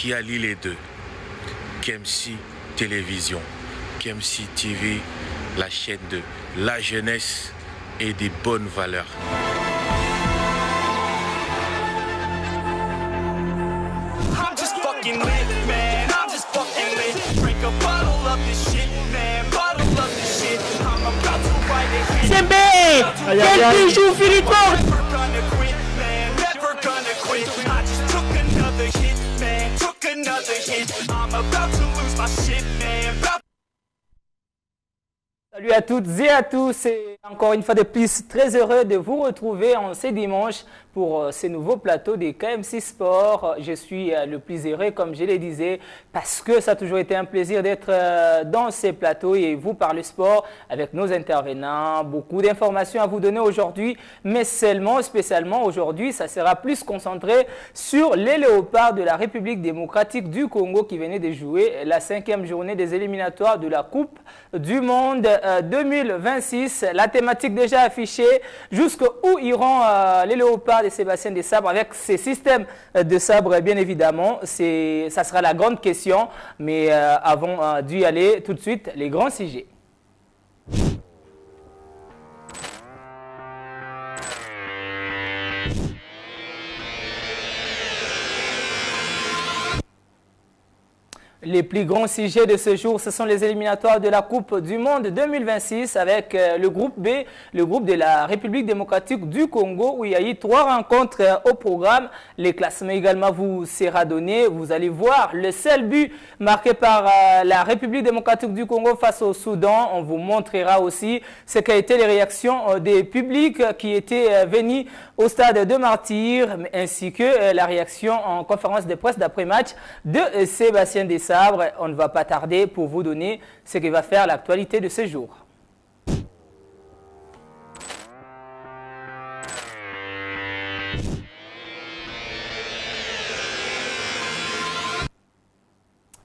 qui allie les deux. KMC Télévision, KMC TV, la chaîne de la jeunesse et des bonnes valeurs. I'm just fucking lit, man. I'm just fucking lit. Drink a bottle of this shit, man. Bottle of this shit. I'm about to write a hit. Zembé! Quel bijou, Philippon! Never gonna quit, man. Never gonna quit. I just took another hit, man. Took another hit. I'm about to lose my shit, man. Salut à toutes et à tous, et encore une fois de plus, très heureux de vous retrouver en ce dimanche pour ce nouveau plateau des KMC Sport. Je suis le plus heureux, comme je le disais, parce que ça a toujours été un plaisir d'être dans ces plateaux et vous parler sport avec nos intervenants. Beaucoup d'informations à vous donner aujourd'hui, mais spécialement aujourd'hui, ça sera plus concentré sur les Léopards de la République démocratique du Congo qui venaient de jouer la 5e journée des éliminatoires de la Coupe du Monde 2026. La thématique déjà affichée, jusqu'où iront les Léopards de Sébastien Desabre avec ces systèmes de sabre, bien évidemment. Ça sera la grande question, mais avant d'y aller, tout de suite, les grands sujets. Les plus grands sujets de ce jour, ce sont les éliminatoires de la Coupe du Monde 2026 avec le groupe B, le groupe de la République démocratique du Congo, où il y a eu 3 rencontres au programme. Les classements également vous sera donné. Vous allez voir le seul but marqué par la République démocratique du Congo face au Soudan. On vous montrera aussi ce qu'a été les réactions des publics qui étaient venus au stade de Martyrs, ainsi que la réaction en conférence de presse d'après-match de Sébastien Desabre. On ne va pas tarder pour vous donner ce qui va faire l'actualité de ce jour.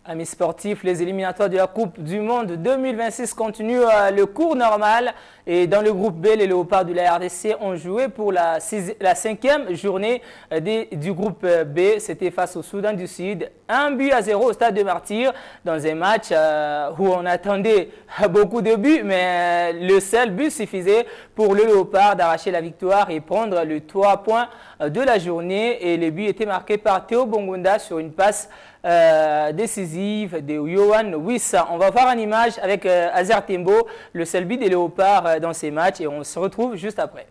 Amis sportifs, les éliminatoires de la Coupe du Monde 2026 continuent le cours normal. Et dans le groupe B, les Léopards de la RDC ont joué pour la 5e journée du groupe B. C'était face au Soudan du Sud. 1-0 au stade de Martyrs dans un match où on attendait beaucoup de buts. Mais le seul but suffisait pour le Léopard d'arracher la victoire et prendre les 3 points de la journée. Et le but était marqué par Théo Bongunda sur une passe décisive de Yohan Wissa. On va voir une image avec Azer Tembo, le seul but des Léopards dans ces matchs, et on se retrouve juste après.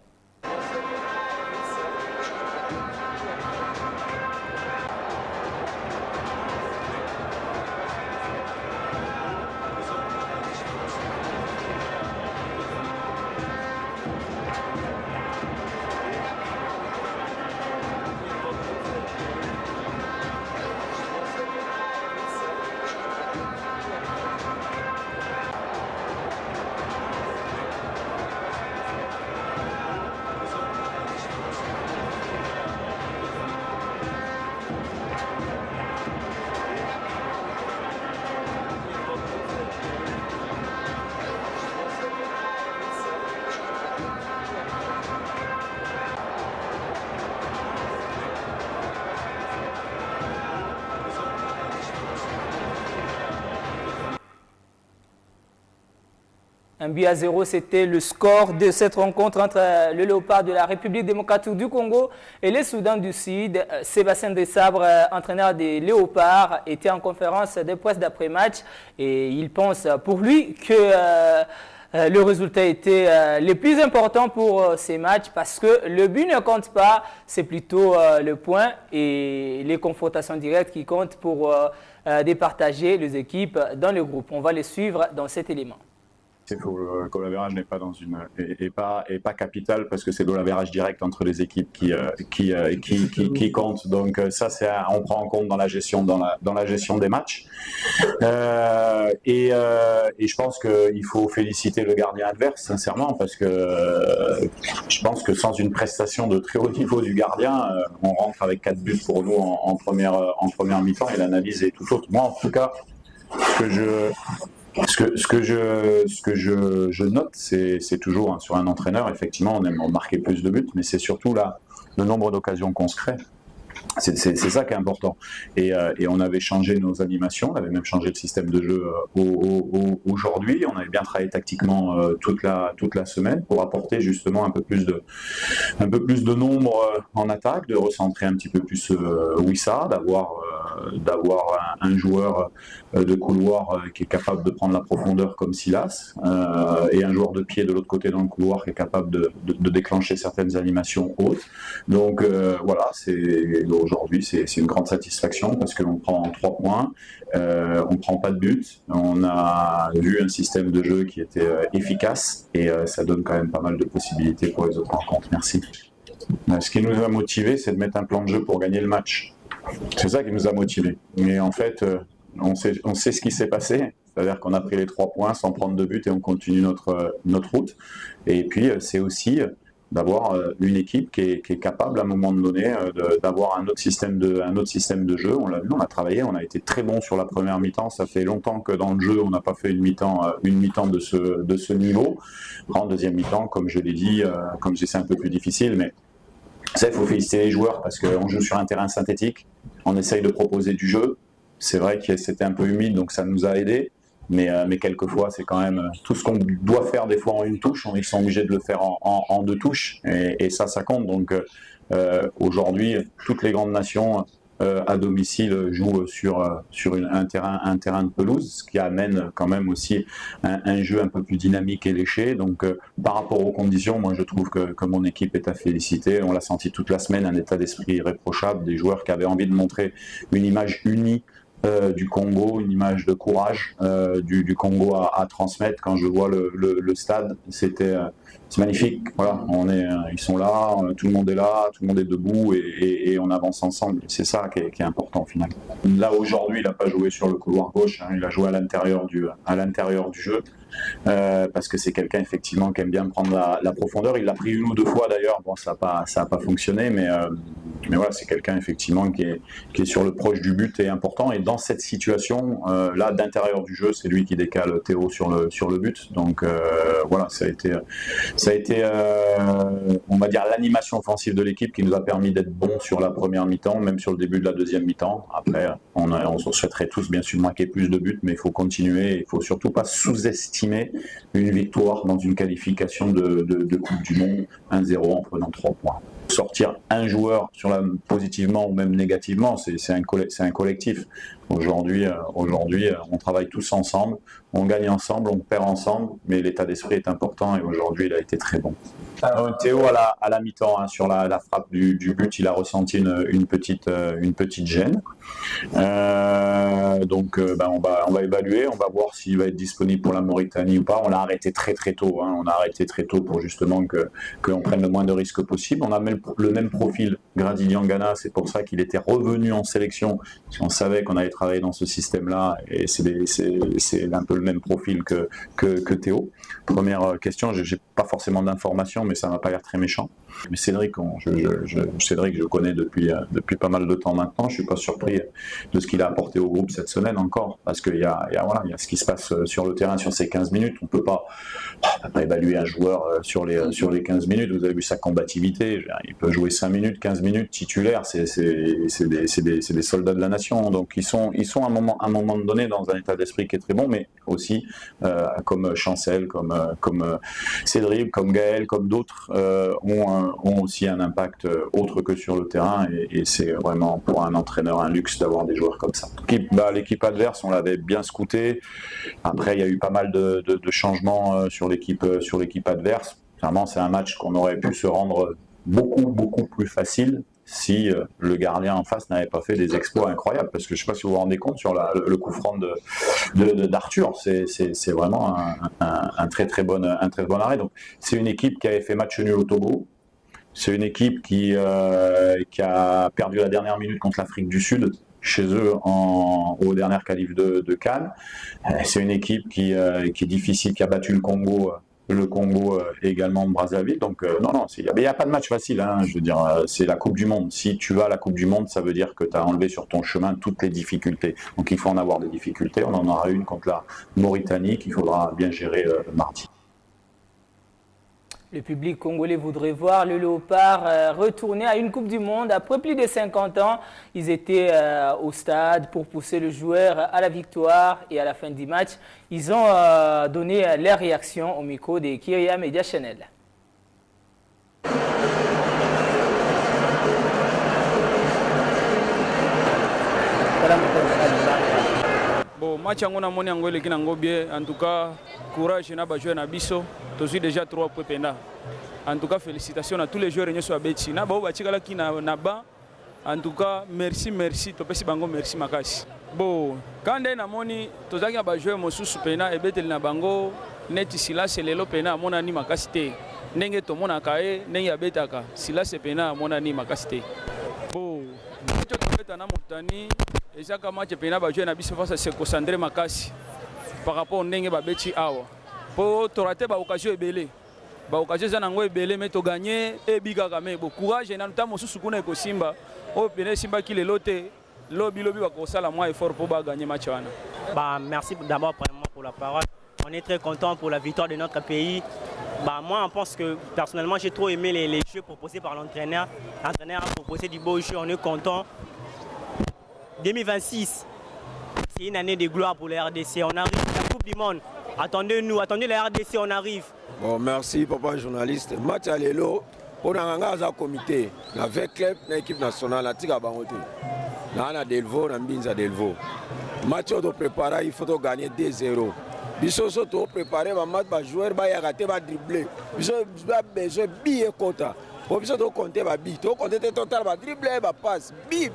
Un but à 0, c'était le score de cette rencontre entre le Léopard de la République démocratique du Congo et les Soudan du Sud. Sébastien Desabre, entraîneur des Léopards, était en conférence de presse d'après-match et il pense pour lui que le résultat était le plus important pour ces matchs parce que le but ne compte pas, c'est plutôt le point et les confrontations directes qui comptent pour départager les équipes dans le groupe. On va les suivre dans cet élément. C'est que le goal average n'est pas dans une est pas capital parce que c'est goal average direct entre les équipes qui comptent. Donc ça on prend en compte dans la gestion des matchs. Et je pense qu'il faut féliciter le gardien adverse sincèrement parce que je pense que sans une prestation de très haut niveau du gardien, on rentre avec 4 buts pour nous en première mi-temps et l'analyse est tout autre. Moi en tout cas, ce que je note, c'est toujours sur un entraîneur, effectivement, on aime marquer plus de buts, mais c'est surtout là le nombre d'occasions qu'on se crée. C'est ça qui est important. Et on avait changé nos animations, on avait même changé le système de jeu aujourd'hui. On avait bien travaillé tactiquement toute la semaine pour apporter justement un peu plus de nombre en attaque, de recentrer un petit peu plus Wissa, d'avoir un joueur de couloir qui est capable de prendre la profondeur comme Silas, et un joueur de pied de l'autre côté dans le couloir qui est capable de déclencher certaines animations hautes. Donc voilà, aujourd'hui c'est une grande satisfaction parce qu'on prend 3 points, on ne prend pas de but, on a vu un système de jeu qui était efficace et ça donne quand même pas mal de possibilités pour les autres rencontres. Merci. Ce qui nous a motivés, c'est de mettre un plan de jeu pour gagner le match. C'est ça qui nous a motivés. Mais en fait, on sait ce qui s'est passé. C'est-à-dire qu'on a pris les 3 points sans prendre de but et on continue notre route. Et puis, c'est aussi d'avoir une équipe qui est capable à un moment donné d'avoir un autre système de jeu. On l'a vu, on a travaillé, on a été très bon sur la première mi-temps. Ça fait longtemps que dans le jeu, on n'a pas fait une mi-temps de ce niveau. En deuxième mi-temps, comme je l'ai dit, comme c'est un peu plus difficile, mais ça, il faut féliciter les joueurs parce qu'on joue sur un terrain synthétique, on essaye de proposer du jeu. C'est vrai que c'était un peu humide, donc ça nous a aidés. Mais quelquefois, c'est quand même tout ce qu'on doit faire des fois en une touche, ils sont obligés de le faire en 2 touches, et ça compte. Donc aujourd'hui, toutes les grandes nations à domicile jouent sur un terrain de pelouse, ce qui amène quand même aussi un jeu un peu plus dynamique et léché. Donc par rapport aux conditions, moi je trouve que mon équipe est à féliciter. On l'a senti toute la semaine, un état d'esprit irréprochable, des joueurs qui avaient envie de montrer une image unie du Congo, une image de courage du Congo à transmettre. Quand je vois le stade, c'est magnifique. Voilà, ils sont là, tout le monde est là, tout le monde est debout et on avance ensemble. C'est ça qui est important au final. Là aujourd'hui, il n'a pas joué sur le couloir gauche, il a joué à l'intérieur du jeu. Parce que c'est quelqu'un effectivement qui aime bien prendre la profondeur. Il l'a pris 1 ou 2 fois d'ailleurs, bon ça a pas fonctionné, mais voilà, c'est quelqu'un effectivement qui est sur le proche du but et important. Et dans cette situation là d'intérieur du jeu, c'est lui qui décale Théo sur le but. Donc voilà, ça a été on va dire l'animation offensive de l'équipe qui nous a permis d'être bons sur la première mi-temps, même sur le début de la deuxième mi-temps. Après on souhaiterait tous bien sûr marquer plus de buts, mais il faut continuer, il faut surtout pas sous-estimer une victoire dans une qualification de Coupe du Monde 1-0 en prenant 3 points. Sortir un joueur positivement ou même négativement, c'est un collectif. Aujourd'hui, on travaille tous ensemble, on gagne ensemble, on perd ensemble, mais l'état d'esprit est important et aujourd'hui, il a été très bon. Théo, à la mi-temps, sur la frappe du but, il a ressenti une petite gêne. Donc, on va évaluer, on va voir s'il va être disponible pour la Mauritanie ou pas. On l'a arrêté très tôt. On a arrêté très tôt pour justement qu'on prenne le moins de risques possible. On a le même profil, Grady Diangana, c'est pour ça qu'il était revenu en sélection, parce qu'on savait qu'on allait travailler dans ce système-là, et c'est un peu le même profil que Théo. Première question, j'ai pas forcément d'informations, mais ça m'a pas l'air très méchant. Mais Cédric, Cédric, je le connais depuis pas mal de temps maintenant. Je suis pas surpris de ce qu'il a apporté au groupe cette semaine encore, parce qu'il y a ce qui se passe sur le terrain sur ces 15 minutes. On peut pas évaluer un joueur sur les 15 minutes. Vous avez vu sa combativité. Il peut jouer 5 minutes, 15 minutes titulaire. C'est des soldats de la nation. Donc ils sont à un moment donné dans un état d'esprit qui est très bon, mais aussi comme Chancel, comme Cédric, comme Gaël, comme d'autres ont aussi un impact autre que sur le terrain, et c'est vraiment pour un entraîneur un luxe d'avoir des joueurs comme ça. L'équipe adverse, on l'avait bien scouté. Après, il y a eu pas mal de changements sur l'équipe adverse. Vraiment, c'est un match qu'on aurait pu se rendre beaucoup plus facile si le gardien en face n'avait pas fait des exploits incroyables, parce que je ne sais pas si vous vous rendez compte sur le coup franc d'Arthur, c'est vraiment un très bon arrêt. Donc c'est une équipe qui avait fait match nul au Togo, c'est une équipe qui a perdu la dernière minute contre l'Afrique du Sud chez eux aux dernières qualifs de Cannes. C'est une équipe qui est difficile, qui a battu le Congo également de Brazzaville. Donc il n'y a pas de match facile, je veux dire, c'est la Coupe du Monde. Si tu vas à la Coupe du Monde, ça veut dire que tu as enlevé sur ton chemin toutes les difficultés. Donc il faut en avoir des difficultés. On en aura une contre la Mauritanie qu'il faudra bien gérer mardi. Le public congolais voudrait voir le Léopard retourner à une Coupe du Monde. Après plus de 50 ans, ils étaient au stade pour pousser le joueur à la victoire. Et à la fin du match, ils ont donné leur réaction au micro de Kyria Media Channel. Bon, match yango na moni yango eleki nango bien. En tout cas, courage na ba joueur na biso. Tozui déjà 3 points penda. En tout cas, félicitations à tous les joueurs nyoso abeti. Na ba batikala ki na ba. En tout cas, merci. Topesi bango merci makasi. Bon, quand na moni tozaki ba joueur mosusu pena ebeteli na bango neti Silas lelo pena mona ni makasi te. Ndenge to mona kae, ndenge abetaka. Silas pena mona ni makasi te. Bon, match tobeta na Motani. Et ça, quand match pena ba jouer na biso face à Seko Sandré Makasi par rapport ndenge ba beti awa. Pour torate ba occasion ebele. Ba occasion za nango ebele mais to gagner e biga kame. Bo courage na nta mosusu kuna ko Simba. O pene Simba ki le lote lobi ba ko sala moins effort pour ba gagner match wana. Bah merci d'abord vraiment pour la parole. On est très content pour la victoire de notre pays. Bah moi on pense que personnellement j'ai trop aimé les jeux proposés par l'entraîneur. L'entraîneur a proposé du beau jeu, on est content. 2026, c'est une année de gloire pour la RDC. On arrive à la Coupe du Monde. Attendez-nous, attendez la RDC, on arrive. Bon, merci, papa journaliste. Match à l'élo, on a un comité. Avec club, l'équipe nationale, la Tiga Bangote. On a Delvaux, on a Binza Delvaux. Match on doit préparer, il faut gagner 2-0. Biso soto préparer un match, va jouer, va rater, va dribbler. Biso va besoin billet quota. Biso doit compter, va billet. Doit compter total, va dribbler, va passe, billet.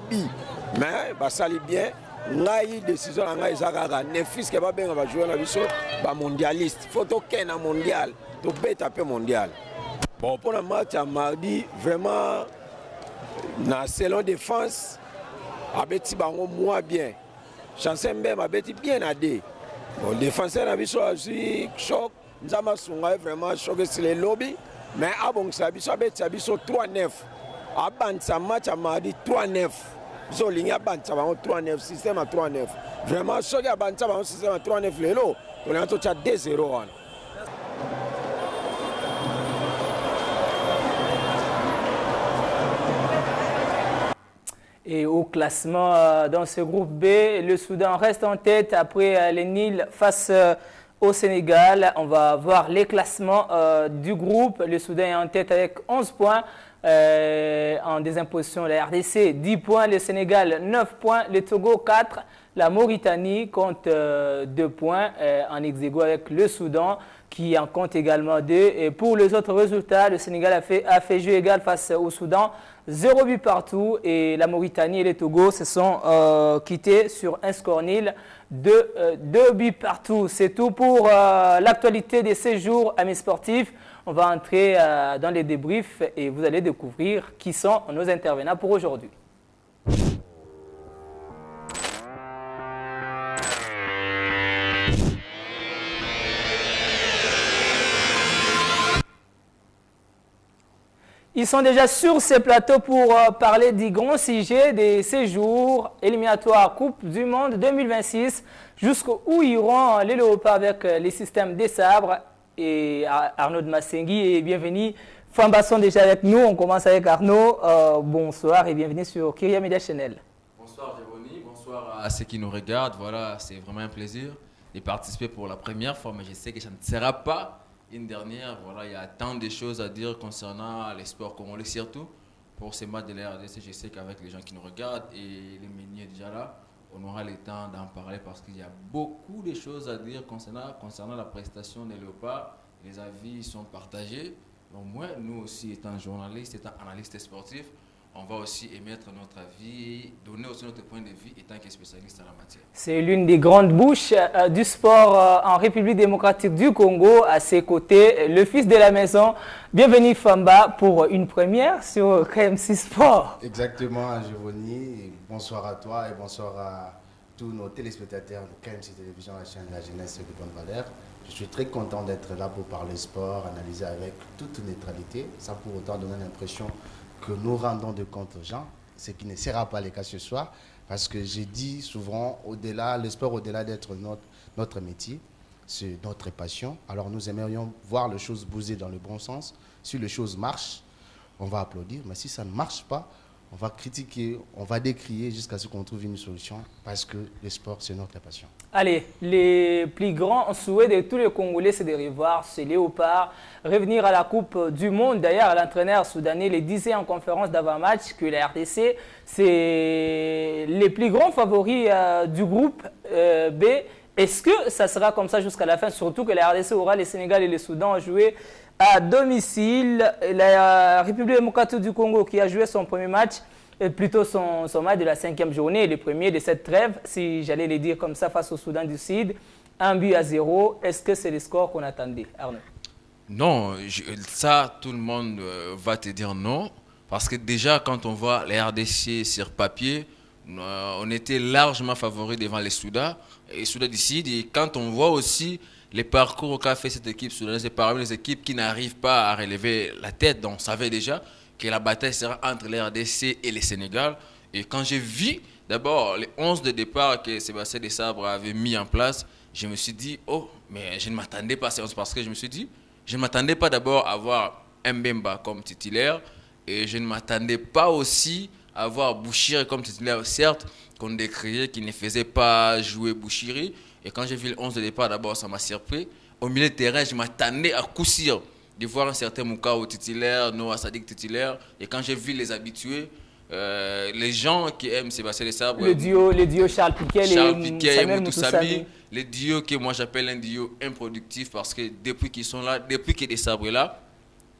Mais bah ça bien, ngai décision ngai zakaka nefis que ba benga ba jouer na biso ba mondialiste photo ken mondial to beta peu mondial. Bon pour le match à mardi vraiment na selon défense abeti bango moins bien. Chansembe abeti bien adé. Bon défenseur na biso aussi choc nzama sunga vraiment choqué sur les lobby mais abong sa biso abeti biso 3-9. Abanza match à mardi 3-9. Ils ont ligné à Bantsa, 3-9, système à 3-9. Vraiment, ceux qui ont Bantsa, système à 3-9, on est en tout cas 2-0. Et au classement dans ce groupe B, le Soudan reste en tête après les Nils face au Sénégal. On va voir les classements du groupe. Le Soudan est en tête avec 11 points. En désimposition, la RDC 10 points, le Sénégal 9 points, le Togo 4, la Mauritanie compte 2 points en ex-aequo avec le Soudan qui en compte également 2. Et pour les autres résultats, le Sénégal a fait jeu égal face au Soudan, 0 but partout et la Mauritanie et le Togo se sont quittés sur un score nul de 2 buts partout. C'est tout pour l'actualité des séjours amis sportifs. On va entrer dans les débriefs et vous allez découvrir qui sont nos intervenants pour aujourd'hui. Ils sont déjà sur ces plateaux pour parler du grand sujet des séjours éliminatoires Coupe du Monde 2026, jusqu'où iront les Léopards avec les systèmes des sabres. Et Arnaud de Massengui et bienvenue. Famba sont déjà avec nous. On commence avec Arnaud. Bonsoir et bienvenue sur Kyria Media Channel. Bonsoir Jérémy, bonsoir à ceux qui nous regardent. Voilà, c'est vraiment un plaisir de participer pour la première fois, mais je sais que ça ne sera pas une dernière. Voilà, il y a tant de choses à dire concernant les sports congolais, surtout pour ces matchs de la RDC. Je sais qu'avec les gens qui nous regardent et les menus déjà là, on aura le temps d'en parler parce qu'il y a beaucoup de choses à dire concernant la prestation des Léopards. Les avis sont partagés. Donc moi, nous aussi, étant journalistes, étant analystes sportifs, on va aussi émettre notre avis, donner aussi notre point de vue étant que spécialiste en la matière. C'est l'une des grandes bouches du sport en République démocratique du Congo. À ses côtés, le fils de la maison. Bienvenue Famba pour une première sur KMC Sport. Exactement, Giovanni. Bonsoir à toi et bonsoir à tous nos téléspectateurs de KMC Télévision, la chaîne de la jeunesse et de bonne valeur. Je suis très content d'être là pour parler sport, analyser avec toute neutralité, sans pour autant donner l'impression que nous rendons de compte aux gens, ce qui ne sera pas le cas ce soir, parce que j'ai dit souvent, au-delà, le sport, au-delà d'être notre métier, c'est notre passion. Alors nous aimerions voir les choses bouger dans le bon sens. Si les choses marchent, on va applaudir. Mais si ça ne marche pas, on va critiquer, on va décrier jusqu'à ce qu'on trouve une solution parce que le sport, c'est notre passion. Allez, les plus grands souhaits de tous les Congolais, c'est de revoir ces léopards, revenir à la Coupe du Monde. D'ailleurs, l'entraîneur soudanais le disait en conférence d'avant-match que la RDC, c'est les plus grands favoris du groupe B. Est-ce que ça sera comme ça jusqu'à la fin, surtout que la RDC aura le Sénégal et le Soudan à jouer à domicile? La République démocratique du Congo qui a joué son premier match, plutôt son match de la 5e journée, le premier de cette trêve, si j'allais le dire comme ça, face au Soudan du Sud, 1-0. Est-ce que c'est le score qu'on attendait, Arnaud? Non, ça, tout le monde va te dire non. Parce que déjà, quand on voit les RDC sur papier, on était largement favoris devant les Soudan et Soudan du Sud. Et quand on voit aussi les parcours qu'a fait cette équipe soudanaise, c'est parmi les équipes qui n'arrivent pas à relever la tête. Donc on savait déjà que la bataille sera entre les RDC et le Sénégal. Et quand j'ai vu d'abord les 11 de départ que Sébastien Desabre avait mis en place, je me suis dit, oh, mais je ne m'attendais pas à ces 11 parce que je me suis dit, je ne m'attendais pas d'abord à avoir Mbemba comme titulaire et je ne m'attendais pas aussi à avoir Bouchiri comme titulaire, certes, qu'on décriait qu'il ne faisait pas jouer Bouchiri. Et quand j'ai vu le 11 de départ, d'abord, ça m'a surpris. Au milieu de terrain, je m'attendais à coup sûr de voir un certain Moukao titulaire, Noah Sadik titulaire. Et quand j'ai vu les habitués, les gens qui aiment Sébastien Desabre, le duo Charles Piquet et Moutou Sami, le duo que moi j'appelle un duo improductif parce que depuis qu'ils sont là, depuis que Desabre est là,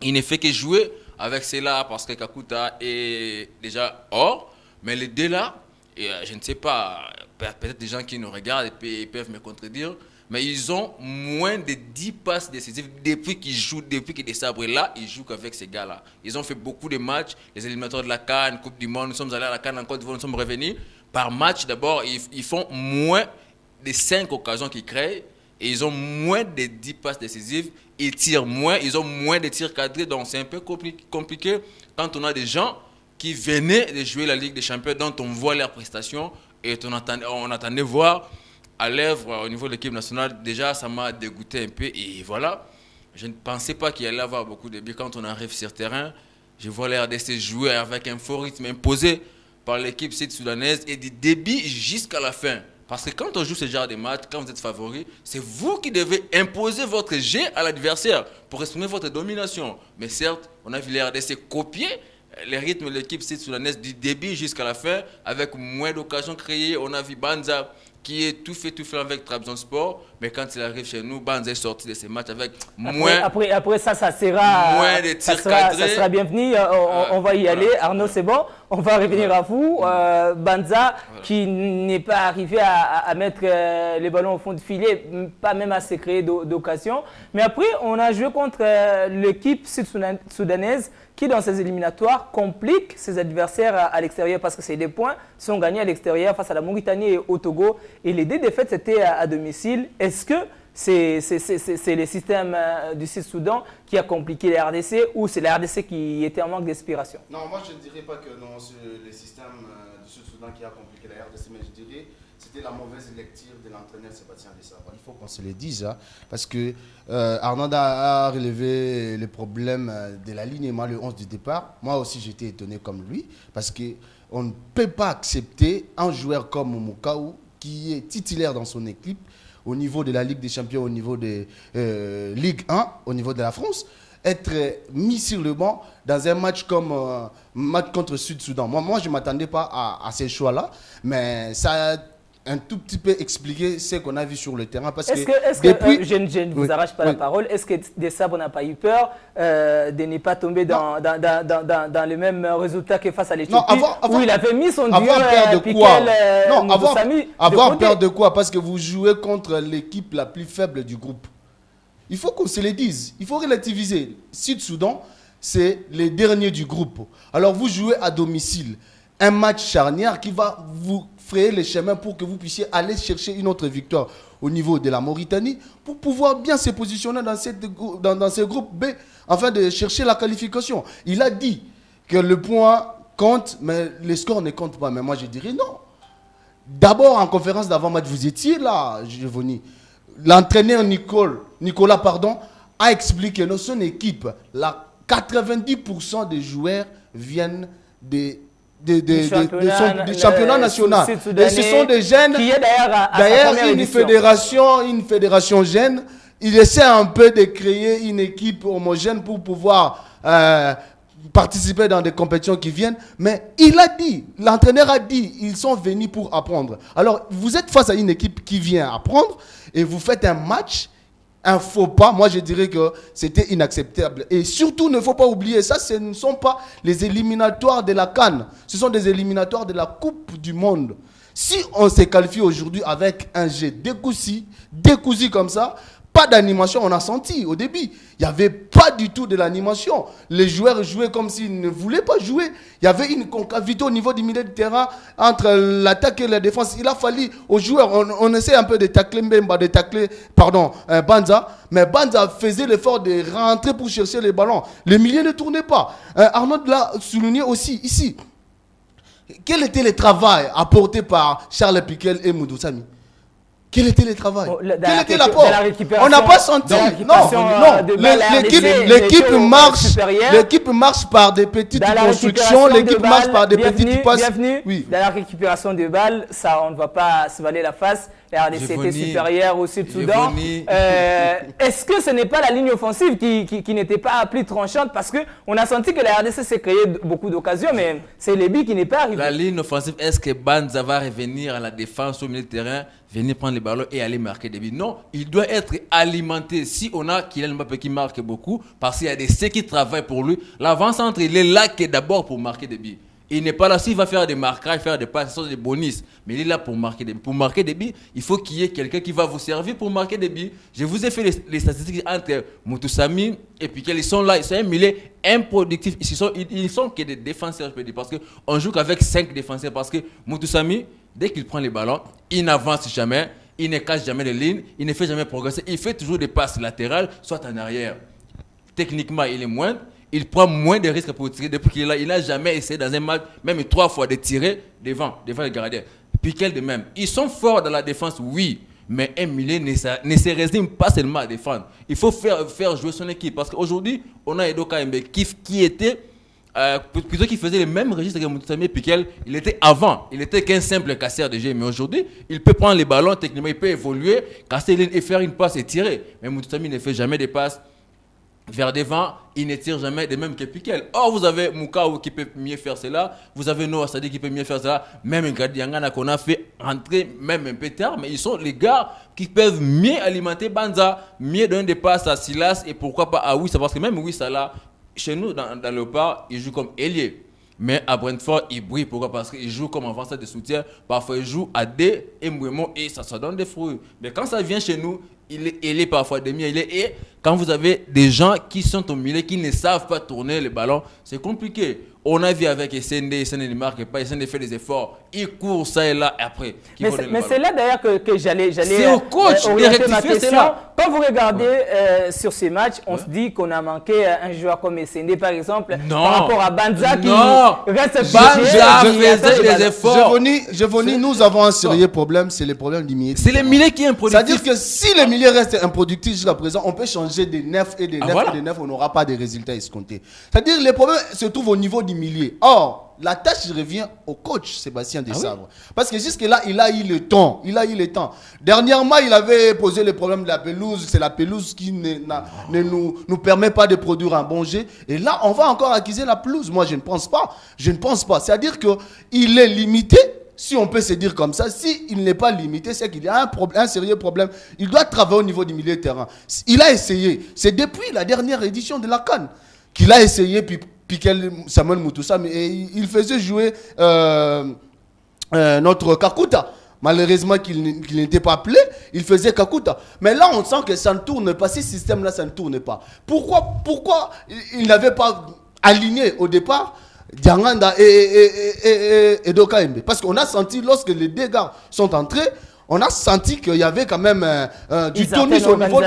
il ne fait que jouer avec ceux-là parce que Kakuta est déjà hors. Mais les deux là, et je ne sais pas, peut-être des gens qui nous regardent et puis peuvent me contredire, mais ils ont moins de 10 passes décisives depuis qu'ils jouent, depuis que Desabre est là, ils jouent qu'avec ces gars-là. Ils ont fait beaucoup de matchs, les éliminatoires de la CAN, Coupe du Monde, nous sommes allés à la CAN en Côte d'Ivoire, nous sommes revenus. Par match, d'abord, ils font moins de 5 occasions qu'ils créent et ils ont moins de 10 passes décisives, ils tirent moins, ils ont moins de tirs cadrés, donc c'est un peu compliqué quand on a des gens qui venaient de jouer la Ligue des Champions, dont on voit leurs prestations et on attendait voir à l'œuvre au niveau de l'équipe nationale. Déjà, ça m'a dégoûté un peu et voilà. Je ne pensais pas qu'il allait avoir beaucoup de buts. Quand on arrive sur terrain, je vois les RDC jouer avec un fort rythme imposé par l'équipe sud-soudanaise et du début jusqu'à la fin. Parce que quand on joue ce genre de match, quand vous êtes favori, c'est vous qui devez imposer votre jeu à l'adversaire pour exprimer votre domination. Mais certes, on a vu les RDC copier les rythmes de l'équipe sud-soudanaise du début jusqu'à la fin, avec moins d'occasions créées. On a vu Banza qui est tout fait avec Trabzonspor, mais quand il arrive chez nous, Banza est sorti de ces matchs avec moins. Après ça sera. Moins de tirs cadrés. Ça sera bienvenu. On va y aller. Arnaud, c'est bon. On va revenir à vous. Banza qui n'est pas arrivé à mettre les ballons au fond de filet, pas même à se créer d'occasion. Mais après, on a joué contre l'équipe sud-soudanaise qui, dans ces éliminatoires, complique ses adversaires à l'extérieur parce que ces 2 points sont gagnés à l'extérieur face à la Mauritanie et au Togo. Et les 2 défaites, c'était à domicile. Est-ce que c'est le système du Sud-Soudan qui a compliqué la RDC ou c'est la RDC qui était en manque d'inspiration? Non, moi je ne dirais pas que non, c'est le système du Sud-Soudan qui a compliqué la RDC, mais je dirais c'était la mauvaise lecture de l'entraîneur Sébastien Desabre. Il faut qu'on se le dise, hein, parce que Arnaud a relevé le problème de l'alignement, le 11 du départ. Moi aussi j'étais étonné comme lui, parce qu'on ne peut pas accepter un joueur comme Moukao qui est titulaire dans son équipe au niveau de la Ligue des Champions, au niveau de Ligue 1, au niveau de la France, être mis sur le banc dans un match comme match contre Sud-Soudan. Moi, je ne m'attendais pas à ces choix-là, mais ça a un tout petit peu expliqué ce qu'on a vu sur le terrain. Parce depuis... je ne vous arrache pas la parole. Est-ce que Desabre n'a pas eu peur de ne pas tomber dans le même résultat que face à l'Éthiopie où il avait mis son duo avoir peur de quoi? Parce que vous jouez contre l'équipe la plus faible du groupe. Il faut qu'on se le dise. Il faut relativiser. Sud-Soudan, c'est les derniers du groupe. Alors vous jouez à domicile. Un match charnière qui va vous frayer les chemins pour que vous puissiez aller chercher une autre victoire au niveau de la Mauritanie pour pouvoir bien se positionner dans ce groupe B afin de chercher la qualification. Il a dit que le point compte, mais les scores ne comptent pas. Mais moi, je dirais non. D'abord, en conférence d'avant-match, vous étiez là, Giovanni. l'entraîneur Nicolas pardon, a expliqué que son équipe, 90% des joueurs viennent du championnat national. Et ce sont des jeunes. Qui est d'ailleurs une fédération jeune. Il essaie un peu de créer une équipe homogène pour pouvoir participer dans des compétitions qui viennent. Mais l'entraîneur a dit, ils sont venus pour apprendre. Alors, vous êtes face à une équipe qui vient apprendre et vous faites un match, un faux pas. Moi, je dirais que c'était inacceptable. Et surtout, il ne faut pas oublier, ça, ce ne sont pas les éliminatoires de la CAN. Ce sont des éliminatoires de la Coupe du Monde. Si on se qualifie aujourd'hui avec un jeu décousu comme ça, pas d'animation, on a senti au début. Il n'y avait pas du tout de l'animation. Les joueurs jouaient comme s'ils ne voulaient pas jouer. Il y avait une concavité au niveau du milieu de terrain entre l'attaque et la défense. Il a fallu aux joueurs, on essaie un peu de tacler Mbemba, Banza. Mais Banza faisait l'effort de rentrer pour chercher les ballons. Le milieu ne tournait pas. Arnaud l'a souligné aussi ici. Quel était le travail apporté par Charles Piquel et Moudou Sami? Quel était le travail? Quel était l'apport? On n'a pas senti. L'équipe marche par des petites constructions, l'équipe marche par des petites passes. Oui. Dans la récupération de balles, ça, on ne va pas se valer la face. La RDC était supérieure au Sud-Soudan. Est-ce que ce n'est pas la ligne offensive qui n'était pas plus tranchante? Parce qu'on a senti que la RDC s'est créé beaucoup d'occasions, mais c'est Lébi qui n'est pas arrivé. La ligne offensive, est-ce que Banza va revenir à la défense au milieu de terrain, venir prendre les ballons et aller marquer des buts? Non, il doit être alimenté. Si on a Kylian Mbappé qui marque beaucoup, parce qu'il y a des C qui travaillent pour lui, l'avant-centre, il est là que d'abord pour marquer des buts. Il n'est pas là s'il va faire des marquages, faire des passes, ce sont des bonus. Mais il est là pour marquer des buts. Pour marquer des buts, il faut qu'il y ait quelqu'un qui va vous servir pour marquer des buts. Je vous ai fait les statistiques entre Moutoussamy et Piquel. Ils sont là, ils sont un milieu improductif. Ils sont que des défenseurs, je peux dire. Parce qu'on joue qu'avec 5 défenseurs. Parce que Moutoussamy, dès qu'il prend les ballons, il n'avance jamais. Il ne cache jamais les lignes. Il ne fait jamais progresser. Il fait toujours des passes latérales, soit en arrière. Techniquement, il est moindre. Il prend moins de risques pour tirer. Depuis qu'il est là, il n'a jamais essayé dans un match, même 3 fois, de tirer devant le gardien. Piquel de même. Ils sont forts dans la défense, oui. Mais un milieu ne se résume pas seulement à défendre. Il faut faire jouer son équipe. Parce qu'aujourd'hui, on a Edo Kaembe qui était, plutôt qui faisait le même registre que Moutoussamy et Piquel. Il était avant. Il était qu'un simple casseur de jeu. Mais aujourd'hui, il peut prendre les ballons techniquement. Il peut évoluer, casser les lignes et faire une passe et tirer. Mais Moutoussamy ne fait jamais des passes vers devant, il ne tire jamais de même que Piquel. Or, vous avez Moukao qui peut mieux faire cela. Vous avez Noah Sadi qui peut mieux faire cela. Même Gadiangana qu'on a fait rentrer même un peu tard. Mais ils sont les gars qui peuvent mieux alimenter Banza, mieux donner des passes à Silas et pourquoi pas à Wissa. Parce que même Wissa là, chez nous, dans le Léopard, il joue comme ailier. Mais à Brentford, il brille. Pourquoi? Parce qu'il joue comme avanceur de soutien. Parfois, il joue à D et Mbouemo et ça donne des fruits. Mais quand ça vient chez nous, il est parfois demi-ailier. Et quand vous avez des gens qui sont au milieu, qui ne savent pas tourner le ballon, c'est compliqué. On a vu avec SND ne marque pas, SND fait des efforts, il court ça et là, et après. Mais c'est là d'ailleurs que j'allais c'est au coach de rectifier cela. Quand vous regardez sur ces matchs, on se dit qu'on a manqué un joueur comme SND par exemple, par rapport à Banza qui reste Banza faisait des efforts. Nous avons un sérieux problème, c'est le problème du milieu. C'est le milieu qui est improductif. C'est-à-dire que si le milieu reste improductif jusqu'à présent, on peut changer des 9 et des 9 et des 9, on n'aura pas de résultats escomptés. C'est-à-dire que les problèmes se trouvent au niveau du milieu. Or, la tâche revient au coach Sébastien Desabre. Parce que jusque-là, il a eu le temps. Dernièrement, il avait posé le problème de la pelouse. C'est la pelouse qui ne nous permet pas de produire un bon jeu. Et là, on va encore accuser la pelouse. Moi, je ne pense pas. C'est-à-dire qu'il est limité. Si on peut se dire comme ça, s'il n'est pas limité, c'est qu'il y a un sérieux problème. Il doit travailler au niveau du milieu de terrain. Il a essayé. C'est depuis la dernière édition de la CAN qu'il a essayé, puis Piquel Samuel Moutoussamy, et il faisait jouer notre Kakuta. Malheureusement qu'il n'était pas appelé, il faisait Kakuta. Mais là, on sent que ça ne tourne pas. Ce système-là, ça ne tourne pas. Pourquoi il n'avait pas aligné au départ Dianganda et Dokaembe? Parce qu'on a senti, lorsque les deux gars sont entrés, on a senti qu'il y avait quand même du tonus au niveau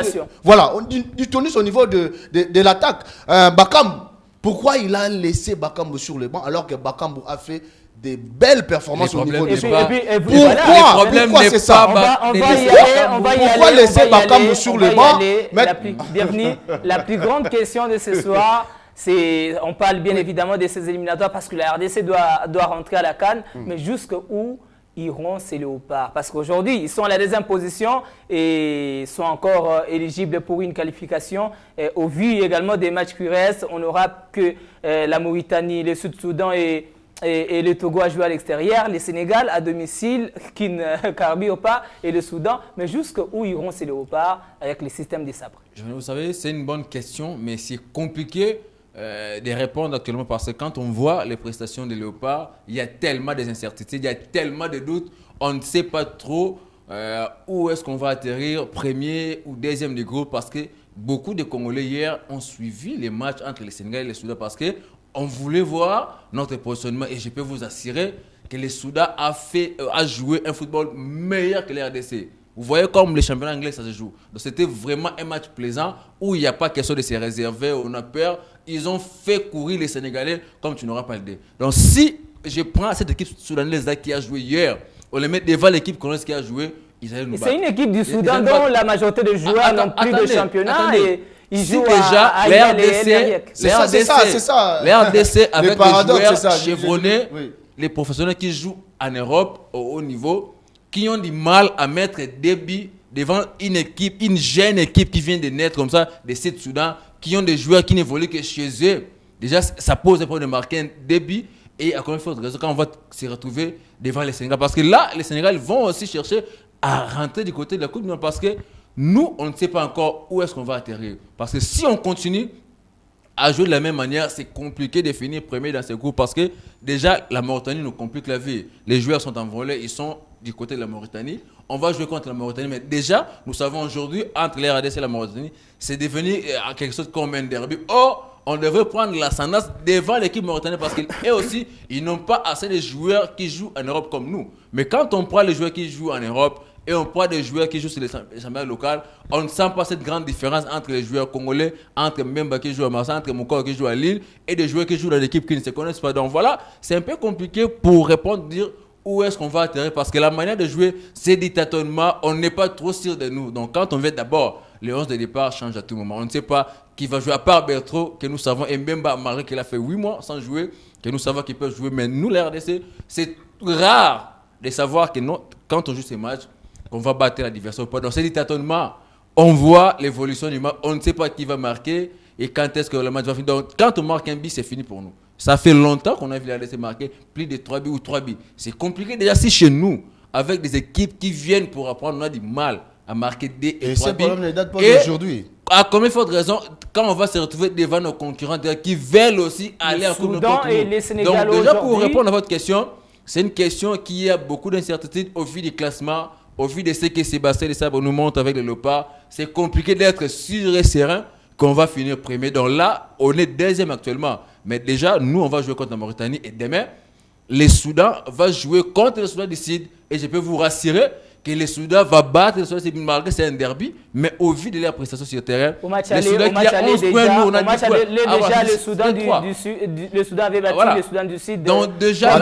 du tonus au niveau de l'attaque. Bakambu, pourquoi il a laissé Bakambu sur le banc alors que Bakambu a fait des belles performances au niveau des sports. Pourquoi c'est ça? On va y aller. Pourquoi laisser Bakambu sur le banc? Bienvenue. La plus grande question de ce soir, on parle bien évidemment de ces éliminatoires parce que la RDC doit rentrer à la CAN, mais jusqu'où iront ces léopards? Parce qu'aujourd'hui, ils sont à la deuxième position et sont encore éligibles pour une qualification. Et au vu également des matchs qui restent, on n'aura que la Mauritanie, le Sud-Soudan et le Togo à jouer à l'extérieur, le Sénégal à domicile qui ne carbure pas et le Soudan. Mais jusqu'où iront ces léopards avec le système des sabres? Vous savez, c'est une bonne question, mais c'est compliqué de répondre actuellement parce que quand on voit les prestations des léopards, il y a tellement d'incertitudes, il y a tellement de doutes, on ne sait pas trop où est-ce qu'on va atterrir, premier ou deuxième du groupe, parce que beaucoup de Congolais hier ont suivi les matchs entre les Sénégalais et les Soudan parce qu'on voulait voir notre positionnement et je peux vous assurer que les Soudan a joué un football meilleur que les RDC. Vous voyez comme les championnats anglais, ça se joue. Donc c'était vraiment un match plaisant où il n'y a pas question de se réserver, on a peur. Ils ont fait courir les Sénégalais comme tu n'auras pas l'idée. Donc si je prends cette équipe soudanaise qui a joué hier, on les met devant l'équipe congolaise qui a joué, ils allaient nous battre. C'est une équipe du Soudan dont la majorité des joueurs n'ont plus de championnat et ils jouent déjà à les RDC. C'est ça. Les RDC avec des joueurs chevronnés, les professionnels qui jouent en Europe au haut niveau, qui ont du mal à mettre des buts devant une équipe, une jeune équipe qui vient de naître comme ça, de Sud-Soudan, qui ont des joueurs qui n'évoluent que chez eux. Déjà, ça pose un problème de marquer un début et encore une fois, quand on va se retrouver devant les Sénégal. Parce que là, les Sénégal vont aussi chercher à rentrer du côté de la Coupe du Monde parce que nous, on ne sait pas encore où est-ce qu'on va atterrir. Parce que si on continue à jouer de la même manière, c'est compliqué de finir premier dans ce groupe parce que déjà, la Mauritanie nous complique la vie. Les joueurs sont envolés, ils sont du côté de la Mauritanie. On va jouer contre la Mauritanie, mais déjà, nous savons aujourd'hui, entre les RDC et la Mauritanie, c'est devenu quelque chose comme un derby. Or, on devrait prendre l'ascendance devant l'équipe mauritanienne parce qu'eux aussi, ils n'ont pas assez de joueurs qui jouent en Europe comme nous. Mais quand on prend les joueurs qui jouent en Europe et on prend des joueurs qui jouent sur les championnats locaux, on ne sent pas cette grande différence entre les joueurs congolais, entre Memba qui joue à Marseille, entre Moukor qui joue à Lille et des joueurs qui jouent dans l'équipe qui ne se connaissent pas. Donc voilà, c'est un peu compliqué pour répondre, dire où est-ce qu'on va atterrir parce que la manière de jouer, c'est du tâtonnement, on n'est pas trop sûr de nous. Donc quand on veut d'abord, les 11 de départ changent à tout moment. On ne sait pas qui va jouer à part Bertro, que nous savons, et Mbemba, malgré qu'il a fait 8 mois sans jouer, que nous savons qu'il peut jouer. Mais nous, les RDC, c'est rare de savoir que non, quand on joue ces matchs, on va battre l'adversaire ou pas. Donc c'est du tâtonnement. On voit l'évolution du match, on ne sait pas qui va marquer et quand est-ce que le match va finir. Donc quand on marque un but, c'est fini pour nous. Ça fait longtemps qu'on a vu les RDC marquer plus de 3 buts ou 3 buts. C'est compliqué déjà si chez nous, avec des équipes qui viennent pour apprendre, on a du mal à marquer des et 3 buts. Et ce problème ne date pas d'aujourd'hui. À combien de raison, quand on va se retrouver devant nos concurrents qui veulent aussi aller en Coupe du Monde. Donc déjà pour répondre à votre question, c'est une question qui a beaucoup d'incertitudes au vu du classement, au vu de ce que Sébastien Desabre nous montre avec le Léopard. C'est compliqué d'être sûr et serein qu'on va finir premier. Donc là, on est deuxième actuellement. Mais déjà, nous, on va jouer contre la Mauritanie et demain, les Soudan va jouer contre le Soudan du Sud. Et je peux vous rassurer que le Soudan va battre le Soudan du Sud, malgré c'est un derby. Mais au vu de leurs prestations sur le terrain, le Soudan qui a 11 points, nous, on a 10 points. Déjà, le Soudan avait battu le Soudan du Sud. Donc déjà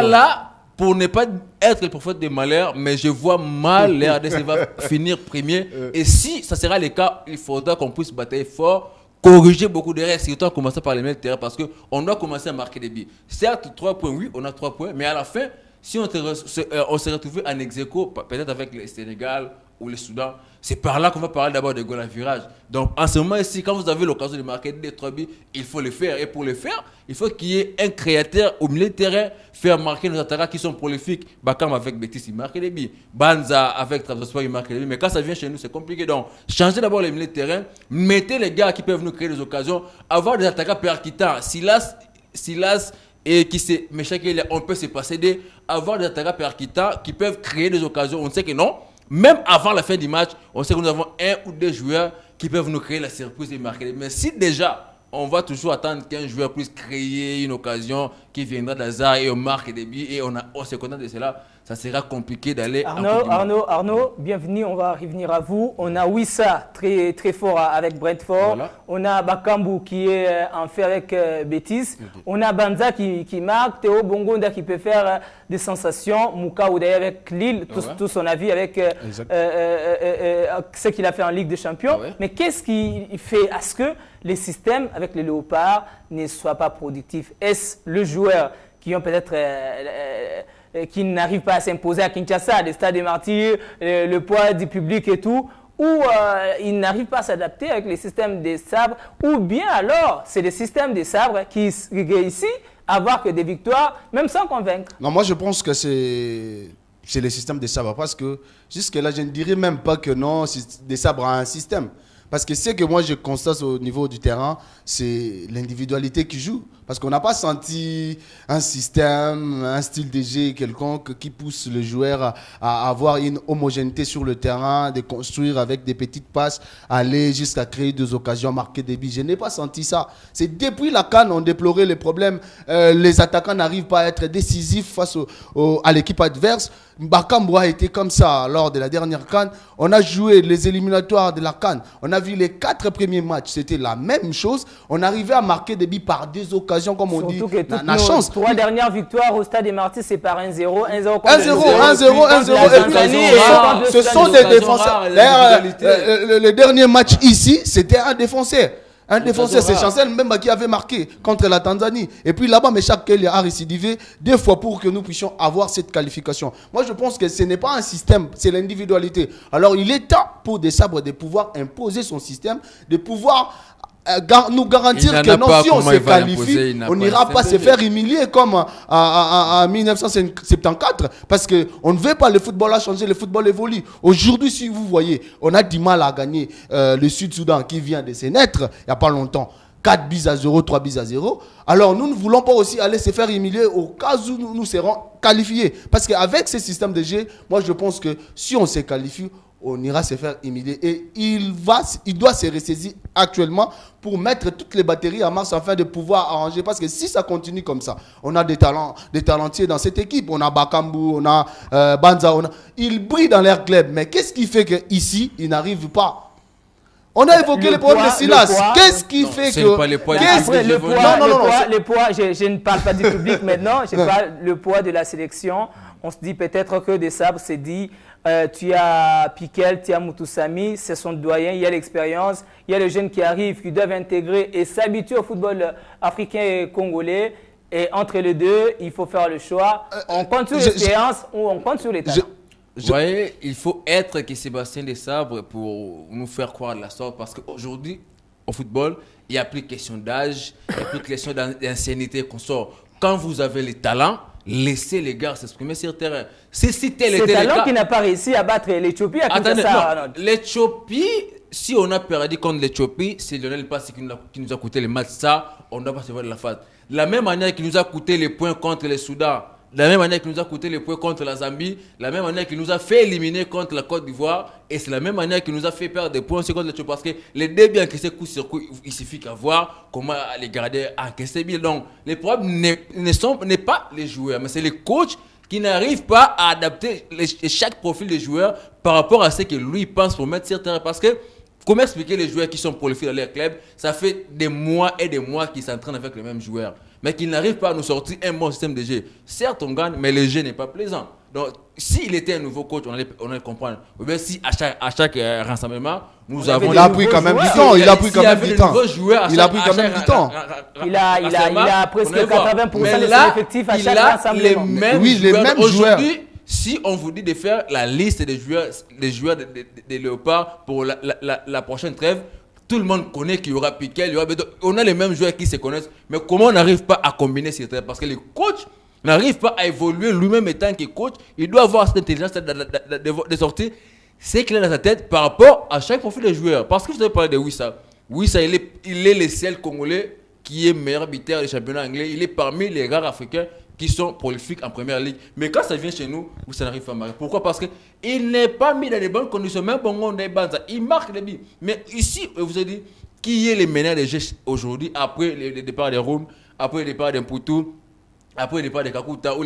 là, pour ne pas être le prophète des malheurs, mais je vois mal les RDC va finir premier. Et si ça sera le cas, il faudra qu'on puisse batailler fort, corriger beaucoup d'erreurs, surtout en commençant par les mêmes terrains, parce qu'on doit commencer à marquer des buts. Certes, 3 points, oui, on a 3 points, mais à la fin, si on s'est retrouvé en ex-aequo, peut-être avec le Sénégal ou le Soudan, c'est par là qu'on va parler d'abord de goal à virage. Donc en ce moment ici, quand vous avez l'occasion de marquer des 3 buts, il faut le faire. Et pour le faire, il faut qu'il y ait un créateur au milieu de terrain, faire marquer nos attaquants qui sont prolifiques. Bakam avec Betis, il marque des buts. Banza avec Trabzonspor, il marque des buts. Mais quand ça vient chez nous, c'est compliqué. Donc changez d'abord les milieux de terrain, mettez les gars qui peuvent nous créer des occasions, avoir des attaquants percutants. Silas et qui c'est méchant, on peut se passer avoir des attaquants percutants qui peuvent créer des occasions. On sait que non. Même avant la fin du match, on sait que nous avons 1 ou 2 joueurs qui peuvent nous créer la surprise et marquer. Mais si déjà, on va toujours attendre qu'un joueur puisse créer une occasion qui viendra d'hasard et on marque des buts et on se contente de cela, ça sera compliqué d'aller. Arnaud, bienvenue, on va revenir à vous. On a Wissa, très, très fort avec Brentford. Voilà. On a Bakambu qui est en fait avec Betis. Okay. On a Banza qui marque, Théo Bongonda qui peut faire des sensations. Moukaou d'ailleurs avec Lille, tout son avis avec ce qu'il a fait en Ligue des Champions. Mais qu'est-ce qui fait à ce que les systèmes avec les Léopards ne soient pas productifs? Est-ce le joueur qui ont peut-être qui n'arrive pas à s'imposer à Kinshasa, des stades des martyrs, le poids du public et tout, ou ils n'arrivent pas à s'adapter avec les systèmes des sabres, ou bien alors c'est les systèmes des sabres qui réussissent à avoir que des victoires, même sans convaincre. Non, moi je pense que c'est les systèmes des sabres, parce que jusque-là je ne dirais même pas que non, des sabres a un système. Parce que ce que moi je constate au niveau du terrain, c'est l'individualité qui joue. Parce qu'on n'a pas senti un système, un style de jeu quelconque qui pousse le joueur à avoir une homogénéité sur le terrain, de construire avec des petites passes, aller jusqu'à créer des occasions, marquer des buts. Je n'ai pas senti ça. C'est depuis la CAN, on déplorait les problèmes. Les attaquants n'arrivent pas à être décisifs face à l'équipe adverse. Bakambu a été comme ça lors de la dernière CAN. On a joué les éliminatoires de la CAN. On a vu les 4 premiers matchs. C'était la même chose. On arrivait à marquer des buts par des occasions, comme on dit. Surtout que la chance. 3 dernières victoires au Stade des Martyrs, c'est par 1-0. 1-0 contre 1-0. Ce sont des défenseurs. Le dernier match ici, c'était un défenseur. Un défenseur, c'est Chancel Mbemba qui avait marqué contre la Tanzanie. Et puis là-bas, Meshak Kelly a récidivé 2 fois pour que nous puissions avoir cette qualification. Moi, je pense que ce n'est pas un système, c'est l'individualité. Alors, il est temps pour des sabres de pouvoir imposer son système, de pouvoir nous garantir que non, si on se qualifie, on n'ira pas se faire humilier comme en 1974, parce qu'on ne veut pas le football à changer, le football évolue. Aujourd'hui, si vous voyez, on a du mal à gagner le Sud-Soudan qui vient de se naître il n'y a pas longtemps. 4-0, 3-0. Alors nous ne voulons pas aussi aller se faire humilier au cas où nous serons qualifiés. Parce qu'avec ce système de jeu, moi je pense que si on se qualifie, on ira se faire humilier. Et il doit se ressaisir actuellement pour mettre toutes les batteries en marche afin de pouvoir arranger. Parce que si ça continue comme ça, on a des talentiers dans cette équipe. On a Bakambu, on a Banza. Ils brillent dans leur club. Mais qu'est-ce qui fait qu'ici, ils n'arrivent pas? On a évoqué le problème de Silas. Qu'est-ce qui fait que... Le poids, je ne parle pas du public maintenant. Je parle le poids de la sélection. On se dit peut-être que des sabres s'est dit... tu as Piquel, tu as Moutoussamy, c'est son doyen, il y a l'expérience, il y a les jeunes qui arrivent, qui doivent intégrer et s'habituer au football africain et congolais. Et entre les deux, il faut faire le choix. On compte sur l'expérience ou on compte sur les talents. Vous voyez, il faut être que Sébastien Desabre pour nous faire croire de la sorte. Parce qu'aujourd'hui, au football, il n'y a plus question d'âge, il n'y a plus question d'ancienneté qu'on sort. Quand vous avez les talents, laissez les gars s'exprimer sur le terrain. Si tel était le cas... qui n'a pas réussi à battre l'Éthiopie à Kinshasa. L'Éthiopie, si on a perdu contre l'Éthiopie, c'est Lionel Passi qui nous a coûté les matchs. Ça, on ne doit pas se voir de la face. De la même manière qu'il nous a coûté les points contre le Soudan, de la même manière qu'il nous a coûté les points contre la Zambie, de la même manière qu'il nous a fait éliminer contre la Côte d'Ivoire, et c'est la même manière qu'il nous a fait perdre des points contre l'Éthiopie. Parce que les deux bien encaissés coup sur coup, il suffit qu'à voir comment les garder encaisser bien. Donc, les problèmes n'est pas les joueurs, mais c'est les coachs qui n'arrivent pas à adapter chaque profil des joueurs par rapport à ce que lui pense pour mettre sur terrain. Parce que, comment expliquer les joueurs qui sont prolifiques dans leur club? Ça fait des mois et des mois qu'ils s'entraînent avec les mêmes joueurs, mais qu'ils n'arrivent pas à nous sortir un bon système de jeu. Certes, on gagne, mais le jeu n'est pas plaisant. Donc, s'il était un nouveau coach, on allait comprendre. Ou bien si à chaque rassemblement, nous avons... Il a pris quand même du temps. Il a pris quand même du temps. Il a pris quand même du temps. Il a presque 80% de son effectif à chaque rassemblement. Oui, les mêmes joueurs. Si on vous dit de faire la liste des joueurs des Léopards pour la prochaine trêve, tout le monde connaît qu'il y aura Piquel, il y aura... On a les mêmes joueurs qui se connaissent, mais comment on n'arrive pas à combiner ces trêves? Parce que les coachs n'arrivent pas à évoluer lui-même étant que coach. Il doit avoir cette intelligence de sortir c'est clair dans sa tête par rapport à chaque profil de joueur. Parce que vous avez parlé de Wissa. Wissa, il est le seul Congolais qui est meilleur buteur du championnat anglais. Il est parmi les rares Africains qui sont prolifiques en première ligue. Mais quand ça vient chez nous, ça n'arrive pas à marquer. Pourquoi? Parce qu'il n'est pas mis dans les bonnes conditions. Même Bongo Banza, il marque les buts. Mais ici, vous avez dit, qui est le meneur des jeux aujourd'hui, après le départ de Roum, après le départ d'Mpoutou, après le départ de Kakuta, ou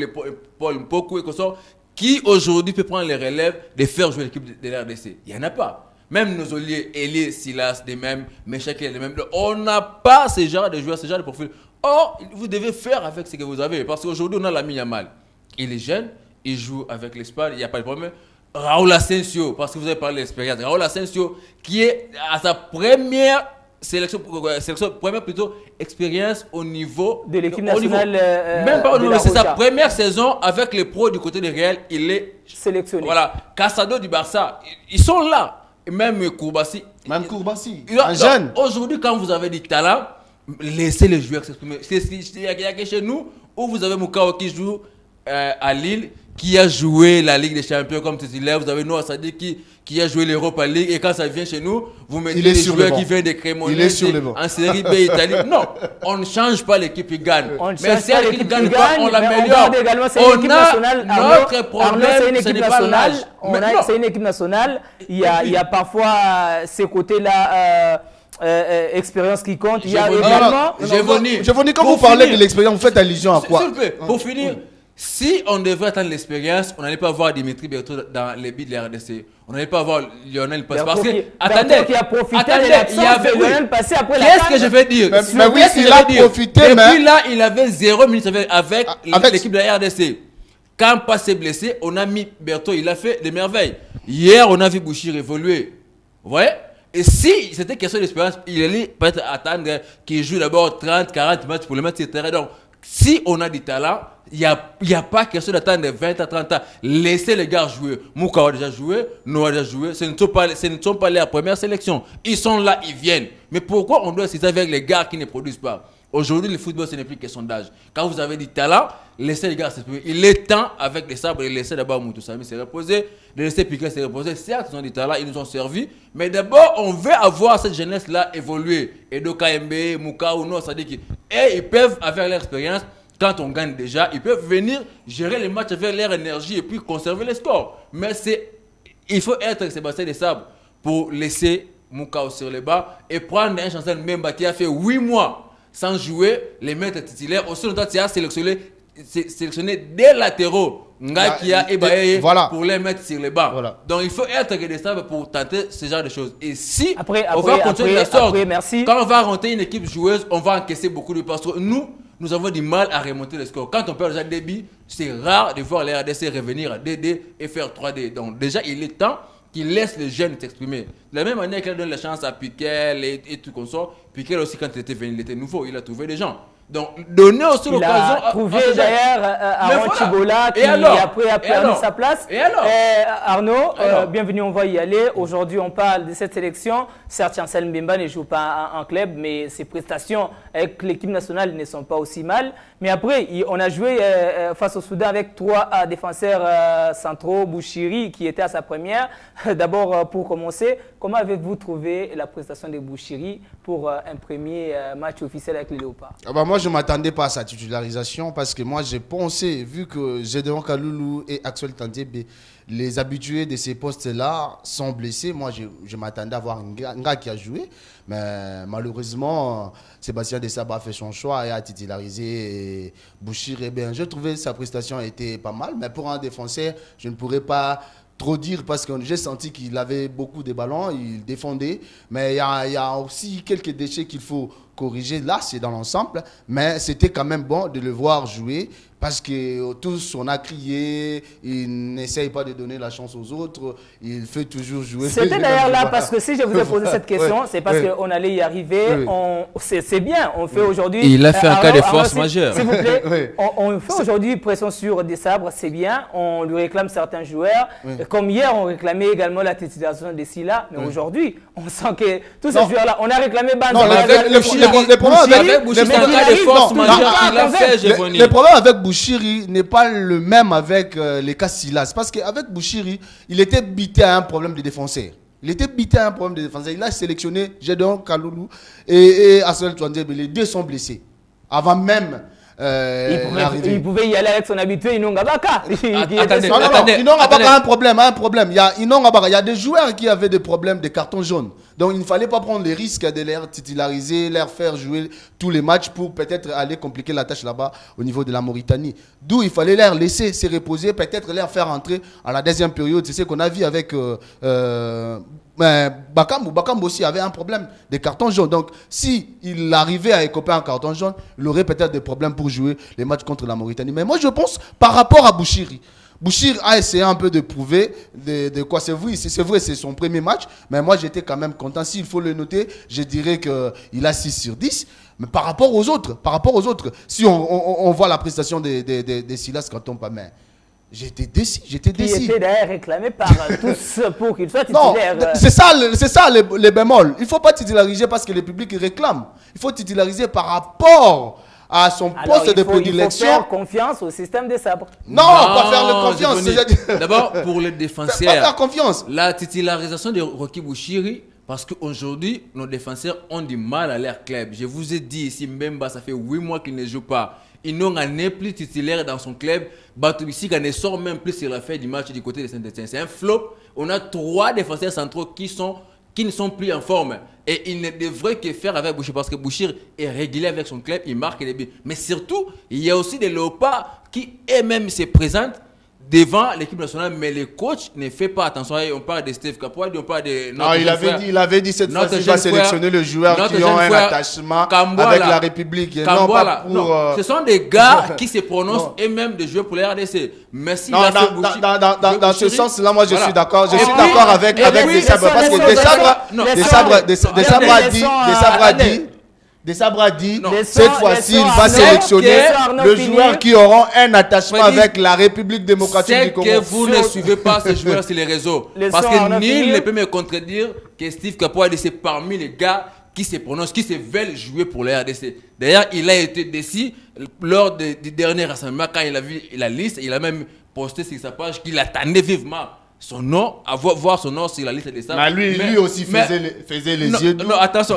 Paul Mpoku et comme ça, qui aujourd'hui peut prendre les relèves de faire jouer l'équipe de la RDC? Il n'y en a pas. Même nos alliés, Elie, Silas, des mêmes, Meshaki, des mêmes. On n'a pas ce genre de joueurs, ce genre de profil. Or, vous devez faire avec ce que vous avez. Parce qu'aujourd'hui, on a l'ami Yamal. Il est jeune, il joue avec l'Espagne, il n'y a pas de problème. Raúl Asensio, parce que vous avez parlé de l'expérience. Raúl Asensio, qui est à sa première première plutôt expérience au niveau de l'équipe nationale. Même pas au niveau, c'est sa première saison avec les pros du côté du Real. Il est sélectionné. Voilà, Casado du Barça, ils sont là. Même Kourbassi. Un jeune. Aujourd'hui, quand vous avez du talent, laissez les joueurs s'exprimer. Il y a que chez nous où vous avez Moukao qui joue à Lille, qui a joué la Ligue des Champions comme titulaire. Vous avez Noah Sadi qui a joué l'Europa League. Et quand ça vient chez nous, vous mettez les joueurs qui viennent de Cremonese en série B Italie. Non, on ne change pas l'équipe qui gagne. Mais si l'équipe ne gagne pas, on l'améliore. On a notre problème, ce n'est pas l'âge. C'est une équipe nationale. Il y a parfois ces côtés-là. Expérience qui compte. Il y a également. Je vous dis, quand vous parlez de l'expérience, vous faites allusion à quoi? Pour finir. Si on devait attendre l'expérience, on n'allait pas voir Dimitri Berthaud dans les billes de la RDC. On n'allait pas voir Lionel Passé. Parce que, attendez, qui a profité de l'absence de Lionel Passé après la qu'est-ce que je vais dire? Mais oui, il a profité, mais... Depuis là, il avait 0 minutes avec l'équipe de la RDC. Quand Passé blessé, on a mis Berthaud, il a fait des merveilles. Hier, on a vu Bouchir évoluer. Vous voyez? Et si c'était question d'expérience, il allait peut-être attendre qu'il joue d'abord 30, 40 matchs pour le mettre sur le terrain. Donc, si on a du talent, il n'y a pas question d'attendre 20 à 30 ans. Laissez les gars jouer. Mouka a déjà joué, Noah a déjà joué. Ce ne sont pas les premières sélections. Ils sont là, ils viennent. Mais pourquoi on doit s'y avec les gars qui ne produisent pas? Aujourd'hui, le football, ce n'est plus question d'âge. Quand vous avez du talent, laissez les gars s'exprimer. Il est temps, avec les sabres, de laisser d'abord Moutou Sami se reposer, de laisser Piquet se reposer. Certes, ils ont du talent, ils nous ont servi. Mais d'abord, on veut avoir cette jeunesse-là évoluer. Edo KMB, Mouka ou non, ça dit qu'ils ils peuvent, avec leur expérience, quand on gagne déjà, ils peuvent venir gérer les matchs avec leur énergie et puis conserver les scores. Mais il faut être Sébastien Desabre pour laisser Moukao sur les bas et prendre un chancel Memba qui a fait 8 mois sans jouer, les mettre titulaires. Aussi longtemps, tu as sélectionné des latéraux. Pour les mettre sur les bancs. Voilà. Donc il faut être Desabre pour tenter ce genre de choses. Et si on va continuer de la sorte, quand on va rentrer une équipe joueuse, on va encaisser beaucoup de parce que nous avons du mal à remonter le score. Quand on perd déjà débit, c'est rare de voir les RDC revenir à DD et faire 3D. Donc déjà, il est temps qu'ils laissent les jeunes s'exprimer. De la même manière qu'elle donne la chance à Piquel et tout comme ça. Piquel aussi, quand il était venu, il était nouveau, il a trouvé des gens. Donc, donner aussi l'occasion. Il a trouvé d'ailleurs Aaron Chibola qui après a perdu sa place. Et alors Arnaud, bienvenue, on va y aller. Aujourd'hui, on parle de cette sélection. Certes, Chancel Mbemba ne joue pas en club, mais ses prestations avec l'équipe nationale ne sont pas aussi mal. Mais après, on a joué face au Soudan avec 3 défenseurs centraux, Bouchiri qui était à sa première. D'abord, pour commencer, comment avez-vous trouvé la prestation de Bouchiri pour un premier match officiel avec les Léopards? Moi, je ne m'attendais pas à sa titularisation parce que moi, j'ai pensé, vu que Gédéon Kaloulou et Axel Tandebe, les habitués de ces postes-là, sont blessés. Moi, je m'attendais à voir un gars qui a joué. Mais malheureusement, Sébastien Desabre a fait son choix et a titularisé Bouchiri. Eh bien, je trouvais que sa prestation était pas mal. Mais pour un défenseur, je ne pourrais pas trop dire parce que j'ai senti qu'il avait beaucoup de ballons, il défendait. Mais il y a aussi quelques déchets qu'il faut corriger. Là, c'est dans l'ensemble. Mais c'était quand même bon de le voir jouer parce que tous, on a crié, il n'essaye pas de donner la chance aux autres, il fait toujours jouer. C'était d'ailleurs là, parce que si je vous ai posé cette question, c'est parce qu'on allait y arriver. C'est bien, on fait aujourd'hui... Il a fait un cas de force majeure. S'il vous plaît, on fait aujourd'hui pression sur Desabre, c'est bien, on lui réclame certains joueurs. Comme hier, on réclamait également la titularisation de Silla, mais aujourd'hui, on sent que tous ces joueurs-là, on a réclamé Banza. Le problème avec Bouchiri n'est pas le même avec les cas Silas. Parce qu'avec Bouchiri, il était bité à un problème de défenseur. Il a sélectionné Gédéon Kaloulou et Axel Tandebe. Les deux sont blessés. Avant même il pouvait y aller avec son habitué Inonga Baka. Inonga Baka a un problème. Il y a des joueurs qui avaient des problèmes de carton jaune. Donc il ne fallait pas prendre les risques de les titulariser, leur faire jouer tous les matchs pour peut-être aller compliquer la tâche là-bas au niveau de la Mauritanie. D'où il fallait leur laisser se reposer, peut-être leur faire entrer à la deuxième période. C'est ce qu'on a vu avec Bakambu aussi avait un problème de carton jaune. Donc si il arrivait à écoper un carton jaune, il aurait peut-être des problèmes pour jouer les matchs contre la Mauritanie. Mais moi je pense par rapport à Bouchiri, Bouchir a essayé un peu de prouver de quoi c'est vrai, c'est son premier match, mais moi j'étais quand même content. S'il faut le noter, je dirais qu'il a 6 sur 10. Mais par rapport aux autres, si on voit la prestation de Silas quand on pas main, j'étais déçu. Qui était d'ailleurs réclamé par tous pour qu'il soit titulaire. Non, c'est ça les bémols. Il ne faut pas titulariser parce que le public réclame. Il faut titulariser par rapport à son poste de prédilection. Il faut faire confiance au système des sabres. Non, pas faire le confiance. D'abord, pour les défenseurs, pas faire confiance. La titularisation de Rocky Bouchiri, parce qu'aujourd'hui, nos défenseurs ont du mal à leur club. Je vous ai dit ici, Mbemba, ça fait 8 mois qu'il ne joue pas. Il n'est plus titulaire dans son club. Batubisi ne sort même plus sur la fin du match du côté de Saint-Etienne. C'est un flop. On a 3 défenseurs centraux qui ne sont plus en forme. Et il ne devrait que faire avec Bouchir parce que Bouchir est régulier avec son club, il marque des buts. Mais surtout, il y a aussi des léopards qui eux-mêmes se présentent devant l'équipe nationale, mais le coach ne fait pas attention. On parle de Steve Capois, on parle de notre il avait dit cette fois-ci qu'il va sélectionner les joueurs qui ont un attachement avec la République. Et non pas pour, ce sont des gars qui se prononcent eux-mêmes de jouer pour la RDC. Merci. Dans ce sens-là, moi je suis d'accord. Je suis d'accord avec Desabre parce que Desabre a dit, cette fois-ci, il va sélectionner le joueur qui auront un attachement avec la République démocratique du Congo. C'est que vous ne suivez pas ces joueurs sur les réseaux. Parce que nul ne peut me contredire que Steve Capois est parmi les gars qui se prononcent, qui se veulent jouer pour la RDC. D'ailleurs, il a été déçu lors du dernier rassemblement quand il a vu la liste. Il a même posté sur sa page qu'il attendait vivement son nom, voir son nom sur la liste des sables. Mais lui aussi faisait les yeux doux. Non, attention.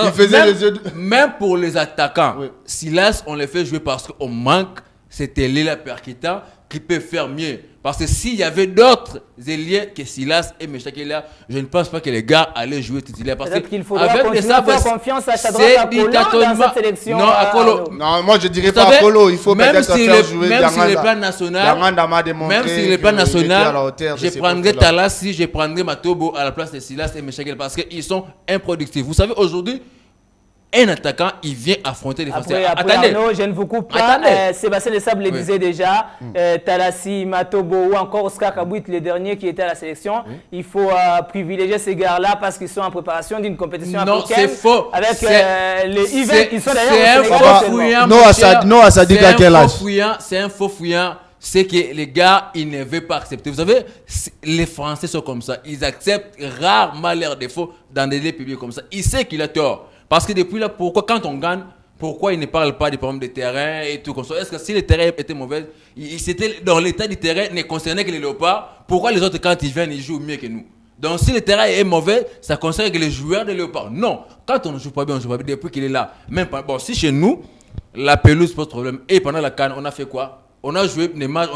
Il faisait les yeux doux. Même pour les attaquants, Silas, on les fait jouer parce qu'on manque cet ailier percutant qui peut faire mieux. Parce que s'il y avait d'autres ailiers que Silas et Meshakela, je ne pense pas que les gars allaient jouer titulaire. Peut-être qu'il faudra faire confiance à Shadrack Akolo dans cette sélection. Non, Akolo. Non, moi je dirais pas Akolo. Il faut peut-être faire jouer même sur le plan national, je prendrais Talassi, je prendrais Matobo à la place de Silas et Meshakela parce qu'ils sont improductifs. Vous savez, aujourd'hui, un attaquant, il vient affronter les défenseurs. Après Arnaud, je ne vous coupe pas. Sébastien Desabre le disait déjà. Talassi, Matobo ou encore Oscar Kabouit, les derniers qui étaient à la sélection. Il faut privilégier ces gars-là parce qu'ils sont en préparation d'une compétition africaine. Non, c'est faux. Avec les Yves qui sont d'ailleurs c'est un faux fouillant. C'est que les gars, ils ne veulent pas accepter. Vous savez, les Français sont comme ça. Ils acceptent rarement leurs défauts dans des lieux publics comme ça. Ils savent qu'il a tort. Parce que depuis là, pourquoi quand on gagne, pourquoi il ne parle pas des problèmes de terrain et tout comme ça? Est-ce que si le terrain était mauvais, c'était dans l'état du terrain ne concernait que les léopards, pourquoi les autres quand ils viennent, ils jouent mieux que nous? Donc si le terrain est mauvais, ça concerne que les joueurs de léopards. Non, quand on ne joue pas bien, on ne joue pas bien depuis qu'il est là. Même pas, bon, si chez nous, la pelouse pose problème. Et pendant la CAN, on a fait quoi? On a joué des matchs,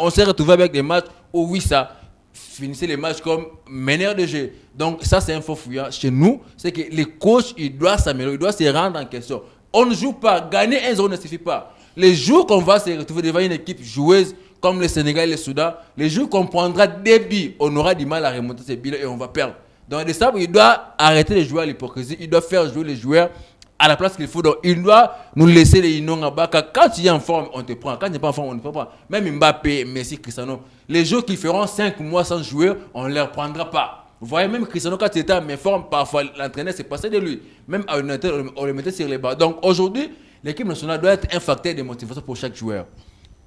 on s'est retrouvé avec des matchs où oui, ça finissait les matchs comme meneur de jeu. Donc ça c'est un faux fouillant. Chez nous, c'est que les coachs, ils doivent s'améliorer, ils doivent se rendre en question. On ne joue pas, gagner 1-0 ne suffit pas. Les jours qu'on va se retrouver devant une équipe joueuse comme le Sénégal et le Soudan, les jours qu'on prendra des billes, on aura du mal à remonter ces billes et on va perdre. Donc Desabre, il doit arrêter de jouer à l'hypocrisie, il doit faire jouer les joueurs à la place qu'il faut. Donc il doit nous laisser les Inonga Baka. Quand tu es en forme, on te prend. Quand tu n'es pas en forme, on ne te prend pas. Même Mbappé, Messi, Cristiano, les jours qui feront 5 mois sans jouer, on ne leur prendra pas. Vous voyez, même Cristiano, quand il était en forme, parfois l'entraîneur s'est passé de lui. Même à une interne, on le mettait sur les bas. Donc aujourd'hui, l'équipe nationale doit être un facteur de motivation pour chaque joueur.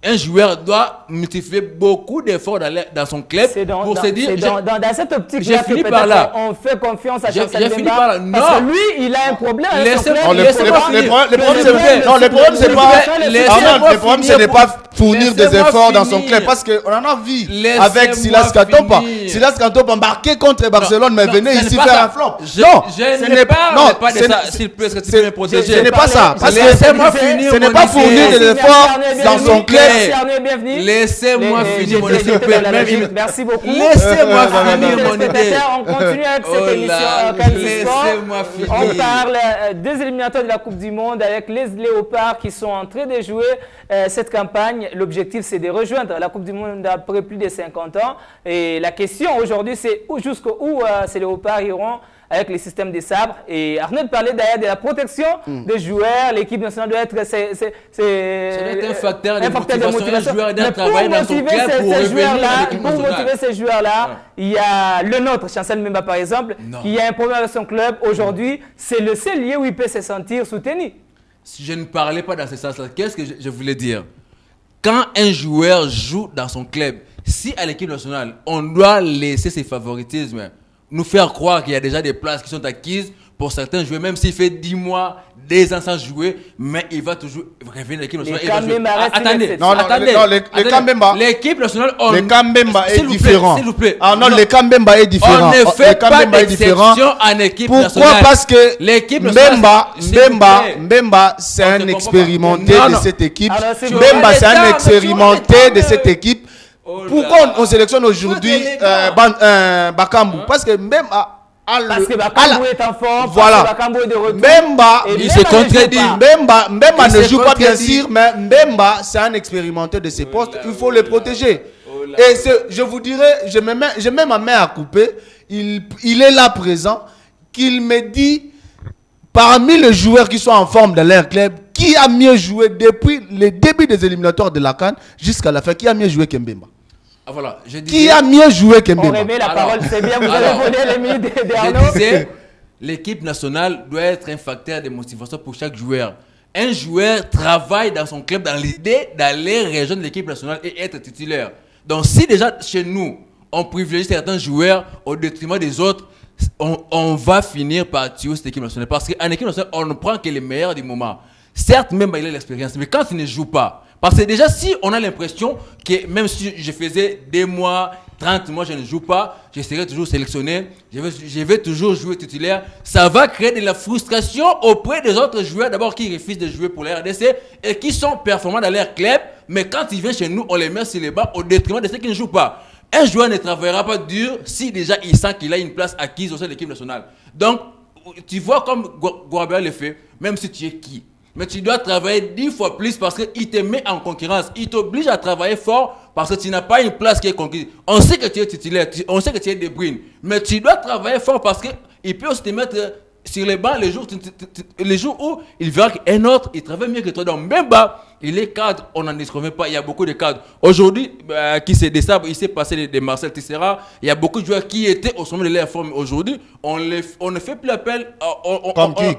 Un joueur doit multiplier beaucoup d'efforts dans son club pour se dire... Dans cette optique, j'ai fini par là. On fait confiance à Chancel Mbemba. J'ai fini par là. Non. Parce que lui, il a un problème avec son club. Le problème, ce n'est pas... fournir des efforts dans son club. Parce qu'on en a vu avec Silas Kantopa. Silas Kantopa marqué contre Barcelone, mais venez ici faire un flop. Non, ce n'est pas. Non, ce n'est pas ça. Parce que ce n'est pas fournir des efforts dans son club. Laissez-moi finir mon idée. Merci beaucoup. Laissez-moi finir mon idée. On continue avec cette émission. Laissez-moi finir. On parle des éliminatoires de la Coupe du Monde avec les Léopards qui sont en train de jouer cette campagne. L'objectif, c'est de rejoindre la Coupe du Monde après plus de 50 ans. Et la question aujourd'hui, c'est jusqu'où ces Léopards iront avec le système des sabres. Et Arnaud parlait d'ailleurs de la protection des joueurs. L'équipe nationale doit être... C'est un facteur de motivation. Un joueur doit travailler dans son club pour revenir à l'équipe nationale. Pour motiver ces joueurs-là, il y a le nôtre, Chancel Mbemba par exemple, qui a un problème avec son club. Aujourd'hui, c'est le seul lieu où il peut se sentir soutenu. Si je ne parlais pas dans ce sens-là, qu'est-ce que je voulais dire? Quand un joueur joue dans son club, si à l'équipe nationale, on doit laisser ses favoritismes, nous faire croire qu'il y a déjà des places qui sont acquises pour certains joueurs, même s'il fait 10 mois, des ans sans jouer, mais il va toujours revenir à l'équipe nationale. Attendez, l'équipe nationale, le Kambemba est différent. S'il vous plaît. Ah non, le Kambemba est différent. On ne fait pas d'exception en équipe nationale. Pourquoi? Parce que l'équipe Mbemba, c'est un expérimenté de cette équipe. Mbemba, c'est un expérimenté de cette équipe. Pourquoi on sélectionne aujourd'hui Bakambu? Parce que Mbemba... Parce que Bakambu est en forme, voilà. parce que Bakambu est de retour. Mbemba, il se contredit. Mbemba ne joue pas bien sûr, mais Mbemba, c'est un expérimenté de ses postes. Il faut le protéger. Et je vous dirais, je mets ma main à couper. Il est là présent. Qu'il me dit, parmi les joueurs qui sont en forme dans leur club, qui a mieux joué depuis le début des éliminatoires de la CAN jusqu'à la fin? Qui a mieux joué que Mbemba? Ah, voilà, qui a mieux joué que Mbemba? On remet la parole, c'est bien, vous avez volé les minutes d'Arnaud. Je disais, l'équipe nationale doit être un facteur de motivation pour chaque joueur. Un joueur travaille dans son club dans l'idée d'aller rejoindre l'équipe nationale et être titulaire. Donc si déjà chez nous, on privilégie certains joueurs au détriment des autres, on va finir par tuer cette équipe nationale. Parce qu'en équipe nationale, on ne prend que les meilleurs du moment. Certes, même il a l'expérience, mais quand il ne joue pas, parce que déjà, si on a l'impression que même si je faisais 2 mois, 30 mois, je ne joue pas, je serai toujours sélectionné, je vais toujours jouer titulaire, ça va créer de la frustration auprès des autres joueurs, d'abord qui refusent de jouer pour la RDC et qui sont performants dans leur club, mais quand ils viennent chez nous, on les met sur les bancs au détriment de ceux qui ne jouent pas. Un joueur ne travaillera pas dur si déjà il sent qu'il a une place acquise au sein de l'équipe nationale. Donc, tu vois comme Guabia le fait, même si tu es qui? Mais tu dois travailler 10 fois plus parce qu'il te met en concurrence. Il t'oblige à travailler fort parce que tu n'as pas une place qui est conquise. On sait que tu es titulaire, on sait que tu es De Bruyne. Mais tu dois travailler fort parce qu'il peut aussi te mettre sur les bancs les jours où il verra qu'un autre, il travaille mieux que toi. Donc, même bas, il est cadre, on n'en disconvient pas. Il y a beaucoup de cadres. Aujourd'hui, qui se désabre, il s'est passé de Marcel Tissera. Il y a beaucoup de joueurs qui étaient au sommet de leur forme. Aujourd'hui, on ne fait plus appel.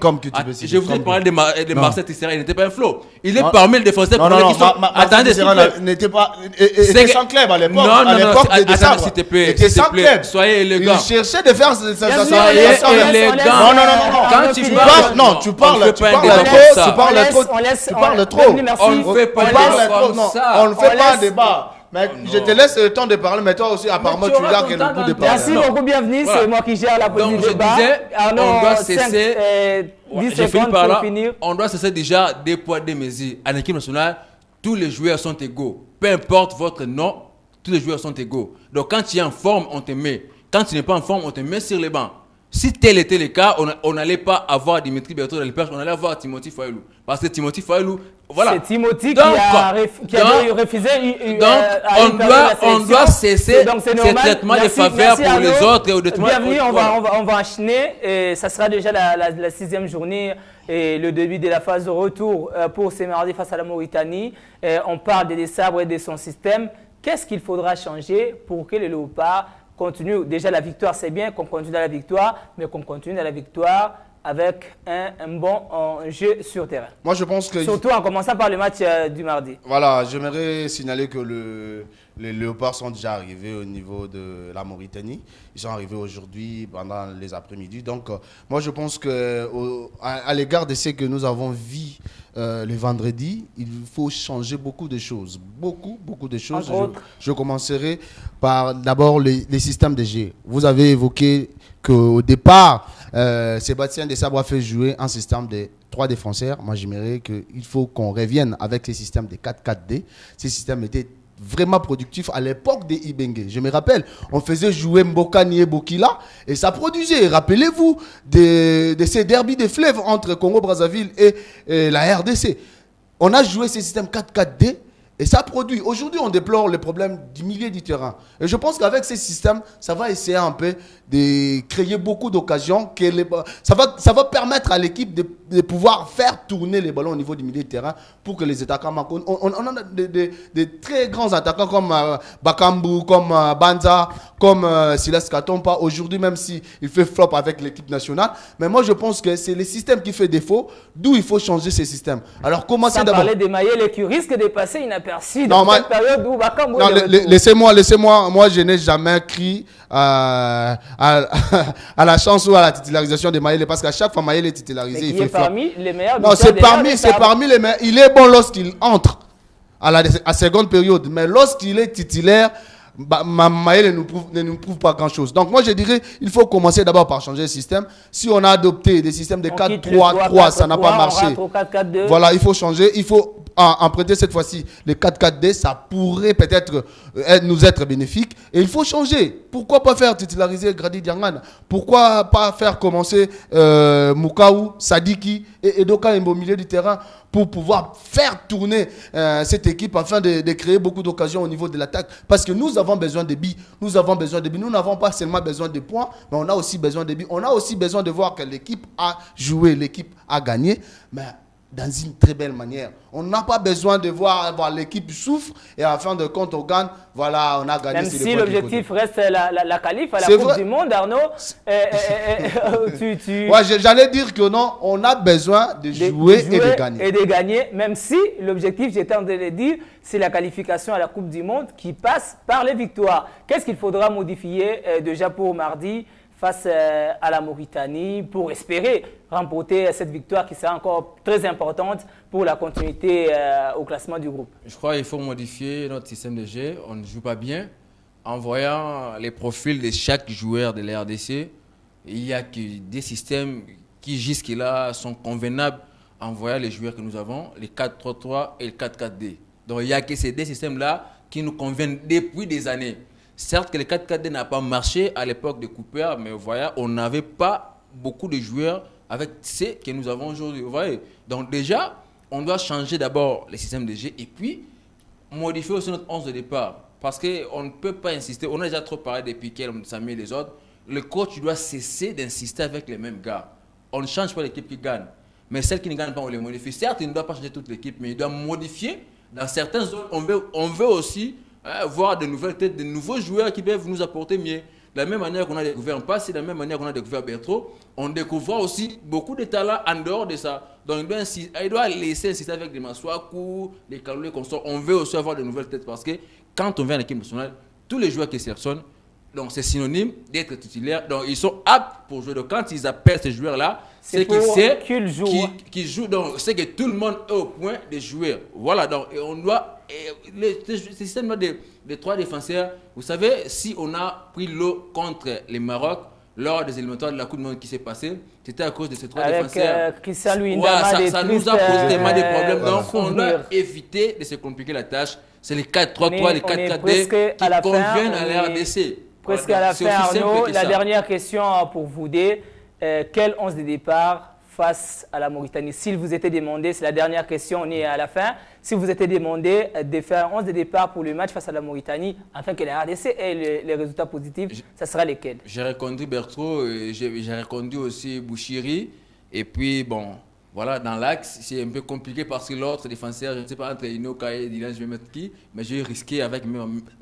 Comme qui tu veux citer. Je vous ai parlé de Marcel Tissera, il n'était pas un flot. Il est parmi les défenseurs qui sont. Attendez, n'était pas. C'est sans club à l'époque. Attendez, s'il te plaît. C'était sans club. Soyez élégant. Il cherchait de faire ça. Soyez élégant. Quand tu parles, non, tu parles trop. On ne fait pas on ne fait pas un débat. Mais je te laisse le temps de parler, mais toi aussi, apparemment, tu regardes qu'il y a le bout de parler. Merci beaucoup, bienvenue. C'est moi qui gère la politique de débat. On doit cesser. 10 secondes pour finir. On doit cesser déjà des poids, des mesures. En équipe nationale, tous les joueurs sont égaux. Peu importe votre nom, tous les joueurs sont égaux. Donc, quand tu es en forme, on te met. Quand tu n'es pas en forme, on te met sur les bancs. Si tel était le cas, on n'allait pas avoir Dimitri Berthaud dans le perche, on allait avoir Timothy Foyelou. Parce que Timothy Foyelou, voilà. C'est Timothy qui a refusé. On doit cesser ce traitement de faveur pour les autres et au détriment. Bienvenue, on va enchaîner. Et ça sera déjà la 6e journée et le début de la phase de retour pour ces mardis face à la Mauritanie. On parle des sabres et de son système. Qu'est-ce qu'il faudra changer pour que les Léopards continue? Déjà la victoire, c'est bien qu'on continue dans la victoire, mais qu'on continue dans la victoire avec un bon jeu sur terrain. Moi, je pense que... Surtout en commençant par le match du mardi. Voilà, j'aimerais signaler que les Léopards sont déjà arrivés au niveau de la Mauritanie. Ils sont arrivés aujourd'hui pendant les après-midi. Donc, moi, je pense qu'à l'égard de ce que nous avons vu le vendredi, il faut changer beaucoup de choses. Beaucoup de choses. Je commencerai par d'abord les systèmes de jeu. Vous avez évoqué qu'au départ, Sébastien Desabre a fait jouer un système de 3 défenseurs. Moi, j'aimerais qu'il faut qu'on revienne avec ces systèmes de 4-4-D. Ces systèmes étaient vraiment productifs à l'époque des Ibenge. Je me rappelle, on faisait jouer Mboka Nié Bokila et ça produisait. Rappelez-vous de ces derbies de fleuve entre Congo-Brazzaville et la RDC. On a joué ces systèmes 4-4-D et ça produit. Aujourd'hui, on déplore les problèmes du milieu du terrain. Et je pense qu'avec ces systèmes, ça va essayer un peu de créer beaucoup d'occasions. Ça va permettre à l'équipe de pouvoir faire tourner les ballons au niveau du milieu de terrain pour que les attaquants... On a des très grands attaquants comme Bakambu, comme Banza, comme Silas Katompa. Aujourd'hui, même s'il fait flop avec l'équipe nationale. Mais moi, je pense que c'est le système qui fait défaut, d'où il faut changer ces systèmes. Alors, commencez d'abord... Sans parler des Mayele qui risque de passer inaperçu dans cette période où Bakambu... Non, laissez-moi. Moi, je n'ai jamais crié à la chance ou à la titularisation de Mayele parce qu'à chaque fois Mayele est titularisé, il fait flop. Parmi les meilleurs. Non, c'est parmi les meilleurs. Il est bon lorsqu'il entre à seconde période, mais lorsqu'il est titulaire, Mayele ne nous prouve pas grand-chose. Donc moi je dirais, il faut commencer d'abord par changer le système. Si on a adopté des systèmes de 4-3-3, ça n'a pas marché. Voilà, il faut changer. Il faut emprunter cette fois-ci les 4-4-D, ça pourrait peut-être nous être bénéfique. Et il faut changer. Pourquoi pas faire titulariser Grady Diangana? Pourquoi pas faire commencer Mukaou, Sadiki et Edoka au milieu du terrain pour pouvoir faire tourner cette équipe afin de créer beaucoup d'occasions au niveau de l'attaque. Parce que nous avons besoin de billes. Nous n'avons pas seulement besoin de points, mais on a aussi besoin de billes. On a aussi besoin de voir que l'équipe a joué, l'équipe a gagné. Mais dans une très belle manière. On n'a pas besoin de voir l'équipe souffre et à fin de compte on gagne. Voilà, on a gagné. Même si l'objectif reste la qualif à la Coupe du Monde, Arnaud. J'allais dire que non, on a besoin de jouer et de gagner. Et de gagner, même si l'objectif, j'étais en train de le dire, c'est la qualification à la Coupe du Monde qui passe par les victoires. Qu'est-ce qu'il faudra modifier déjà pour mardi face à la Mauritanie pour espérer remporter cette victoire qui sera encore très importante pour la continuité au classement du groupe? Je crois qu'il faut modifier notre système de jeu. On ne joue pas bien. En voyant les profils de chaque joueur de la RDC, il y a des systèmes qui jusque-là sont convenables en voyant les joueurs que nous avons, les 4-3-3 et le 4-4-D. Donc il n'y a que ces deux systèmes-là qui nous conviennent depuis des années. Certes que le 4-4-D n'a pas marché à l'époque de Cooper, mais vous voyez, on n'avait pas beaucoup de joueurs avec ce que nous avons aujourd'hui. Vous voyez, donc déjà, on doit changer d'abord les systèmes de jeu et puis modifier aussi notre 11 de départ. Parce qu'on ne peut pas insister, on a déjà trop parlé des Piquet, Samy et les autres. Le coach doit cesser d'insister avec les mêmes gars. On ne change pas l'équipe qui gagne, mais celle qui ne gagne pas, on les modifie. Certes, il ne doit pas changer toute l'équipe, mais il doit modifier. Dans certaines zones, on veut aussi voir de nouvelles têtes, de nouveaux joueurs qui peuvent nous apporter mieux. De la même manière qu'on a découvert Mpassi, de la même manière qu'on a découvert Bertro, on découvre aussi beaucoup de talents en dehors de ça. Donc il doit laisser insister avec des Maswaku, des Kaloulé qu'on sort. On veut aussi avoir de nouvelles têtes parce que quand on vient à l'équipe nationale, tous les joueurs qui sélectionnent, donc c'est synonyme d'être titulaire. Donc ils sont aptes pour jouer. Donc quand ils appellent ces joueurs-là, c'est qu'ils jouent. Donc c'est que tout le monde est au point de jouer. Voilà, donc et on doit... Ce système de 3 défenseurs, vous savez, si on a pris l'eau contre les Maroc lors des éliminatoires de la Coupe du Monde qui s'est passée, c'était à cause de ces 3 défenseurs. Christian ça nous a posé tellement de problèmes. Donc on doit éviter de se compliquer la tâche. C'est les 4-3-3, les 4-4-D qui conviennent à la RDC. Presque à la fin, Arnaud. La dernière question pour vous deux. Quel 11 de départ face à la Mauritanie? S'il vous était demandé, c'est la dernière question, on est à la fin. Si vous était demandé de faire un 11 de départ pour le match face à la Mauritanie, afin que la RDC ait les résultats positifs, ça sera lesquels? J'ai répondu Bertro, j'ai répondu aussi Bouchiri. Et puis, bon, voilà, dans l'axe, c'est un peu compliqué parce que l'autre défenseur, je ne sais pas, entre Inoka et Dylan, je vais mettre qui, mais je vais risquer avec,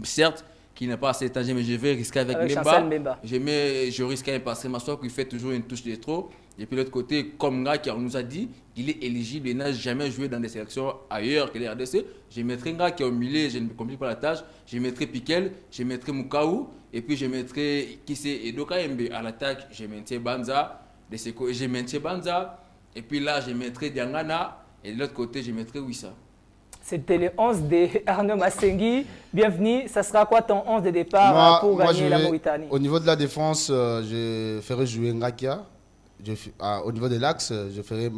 certes, qui n'a pas assez de temps, mais je vais risquer avec Mbemba. Je risque avec parce que Massoua qui fait toujours une touche de trop. Et puis l'autre côté, comme Nga qui nous a dit, il est éligible et n'a jamais joué dans des sélections ailleurs que les RDC. Je mettrai Nga qui est au milieu, je ne me complique pas la tâche. Je mettrai Piquel, je mettrai Mukaou, et puis je mettrai Edoka Mbe à l'attaque. Je mettrai Banza, et puis là je mettrai Diangana, Et de l'autre côté, je mettrai Wissa. C'était le 11 de Arnaud Massengui. Bienvenue. Ça sera quoi ton 11 de départ pour gagner la Mauritanie? Au niveau de la défense, je ferai jouer Ngakia. Au niveau de l'axe, je ferai,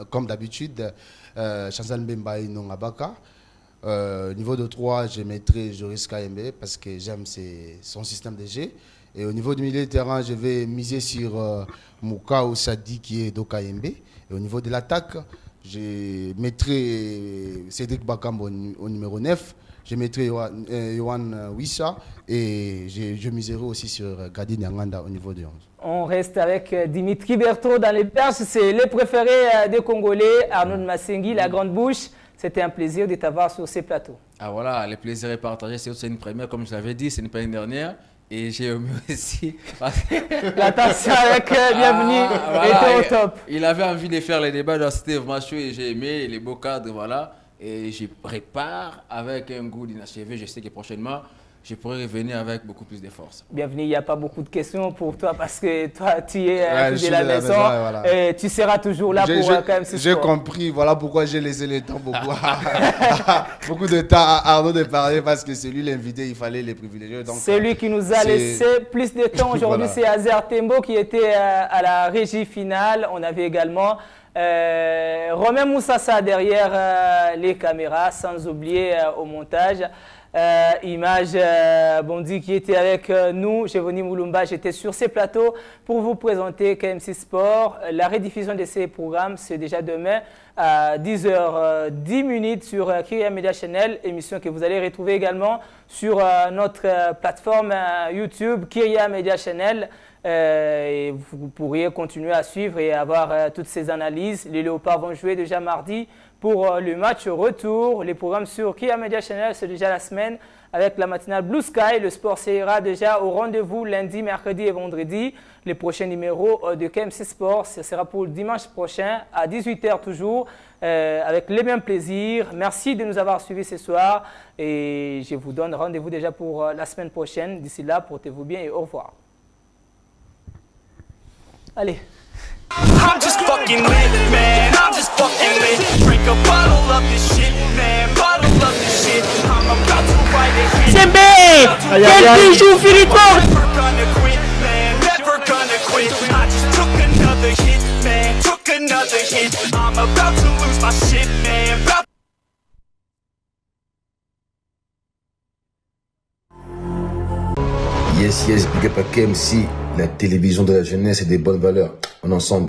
comme d'habitude, Chanzal Mbemba et Nongabaka. Au niveau de 3, je mettrai Joris KMB parce que j'aime son système de jeu. Et au niveau du milieu de terrain, je vais miser sur Mouka ou Sadi qui est d'Okayembe. Et au niveau de l'attaque, je mettrai Cédric Bakambo au numéro 9. Je mettrai Yohan Wissa et je miserai aussi sur Gadi Nyanganda au niveau de 11. On reste avec Dimitri Berthaud dans les perches. C'est le préféré des Congolais, Arnaud Massengui, la grande bouche. C'était un plaisir de t'avoir sur ces plateaux. Ah voilà, le plaisir est partagé. C'est une première, comme je l'avais dit, ce n'est pas une dernière. Et j'ai aimé aussi. L'attention avec bienvenue était au top. Il avait envie de faire les débats dans Steve Macho et j'ai aimé les beaux cadres, voilà. Et je prépare avec un goût d'inachevé. Je sais que prochainement, je pourrai revenir avec beaucoup plus de force. Bienvenue, il n'y a pas beaucoup de questions pour toi parce que toi, tu es de la maison voilà. Et tu seras toujours là pour quand même ce J'ai compris, voilà pourquoi j'ai laissé le temps beaucoup de temps à Arnaud de parler parce que c'est lui l'invité, il fallait les privilégier. C'est lui qui nous a laissé plus de temps aujourd'hui, voilà. C'est Azer Tembo qui était à la régie finale. On avait également Romain Moussassa derrière les caméras, sans oublier au montage. Image Bondi qui était avec nous, Gévoni Moulumba, j'étais sur ces plateaux pour vous présenter KMC Sport. La rediffusion de ces programmes, c'est déjà demain à 10h10 sur Kyria Media Channel, émission que vous allez retrouver également sur notre plateforme YouTube Kyria Media Channel. Et vous pourriez continuer à suivre et avoir toutes ces analyses. Les Léopards vont jouer déjà mardi pour le match retour. Les programmes sur Kyria Media Channel, c'est déjà la semaine avec la matinale Blue Sky. Le sport sera déjà au rendez-vous lundi, mercredi et vendredi. Les prochains numéros de KMC Sport, ce sera pour le dimanche prochain à 18 h toujours, avec les mêmes plaisirs. Merci de nous avoir suivis ce soir et je vous donne rendez-vous déjà pour la semaine prochaine. D'ici là, portez-vous bien et au revoir. Allez. I'm just fucking lit, man. I'm just fucking lit. Drink a bottle of this shit, man. Bottle of this shit. I'm about to write a hit. Sembe! Quel bijou, Philippe! Never gonna quit, man. Never gonna quit. I just took another hit, man. Took another hit. I'm about to lose my shit, man. Yes, big up à KMC, la télévision de la jeunesse et des bonnes valeurs. En ensemble.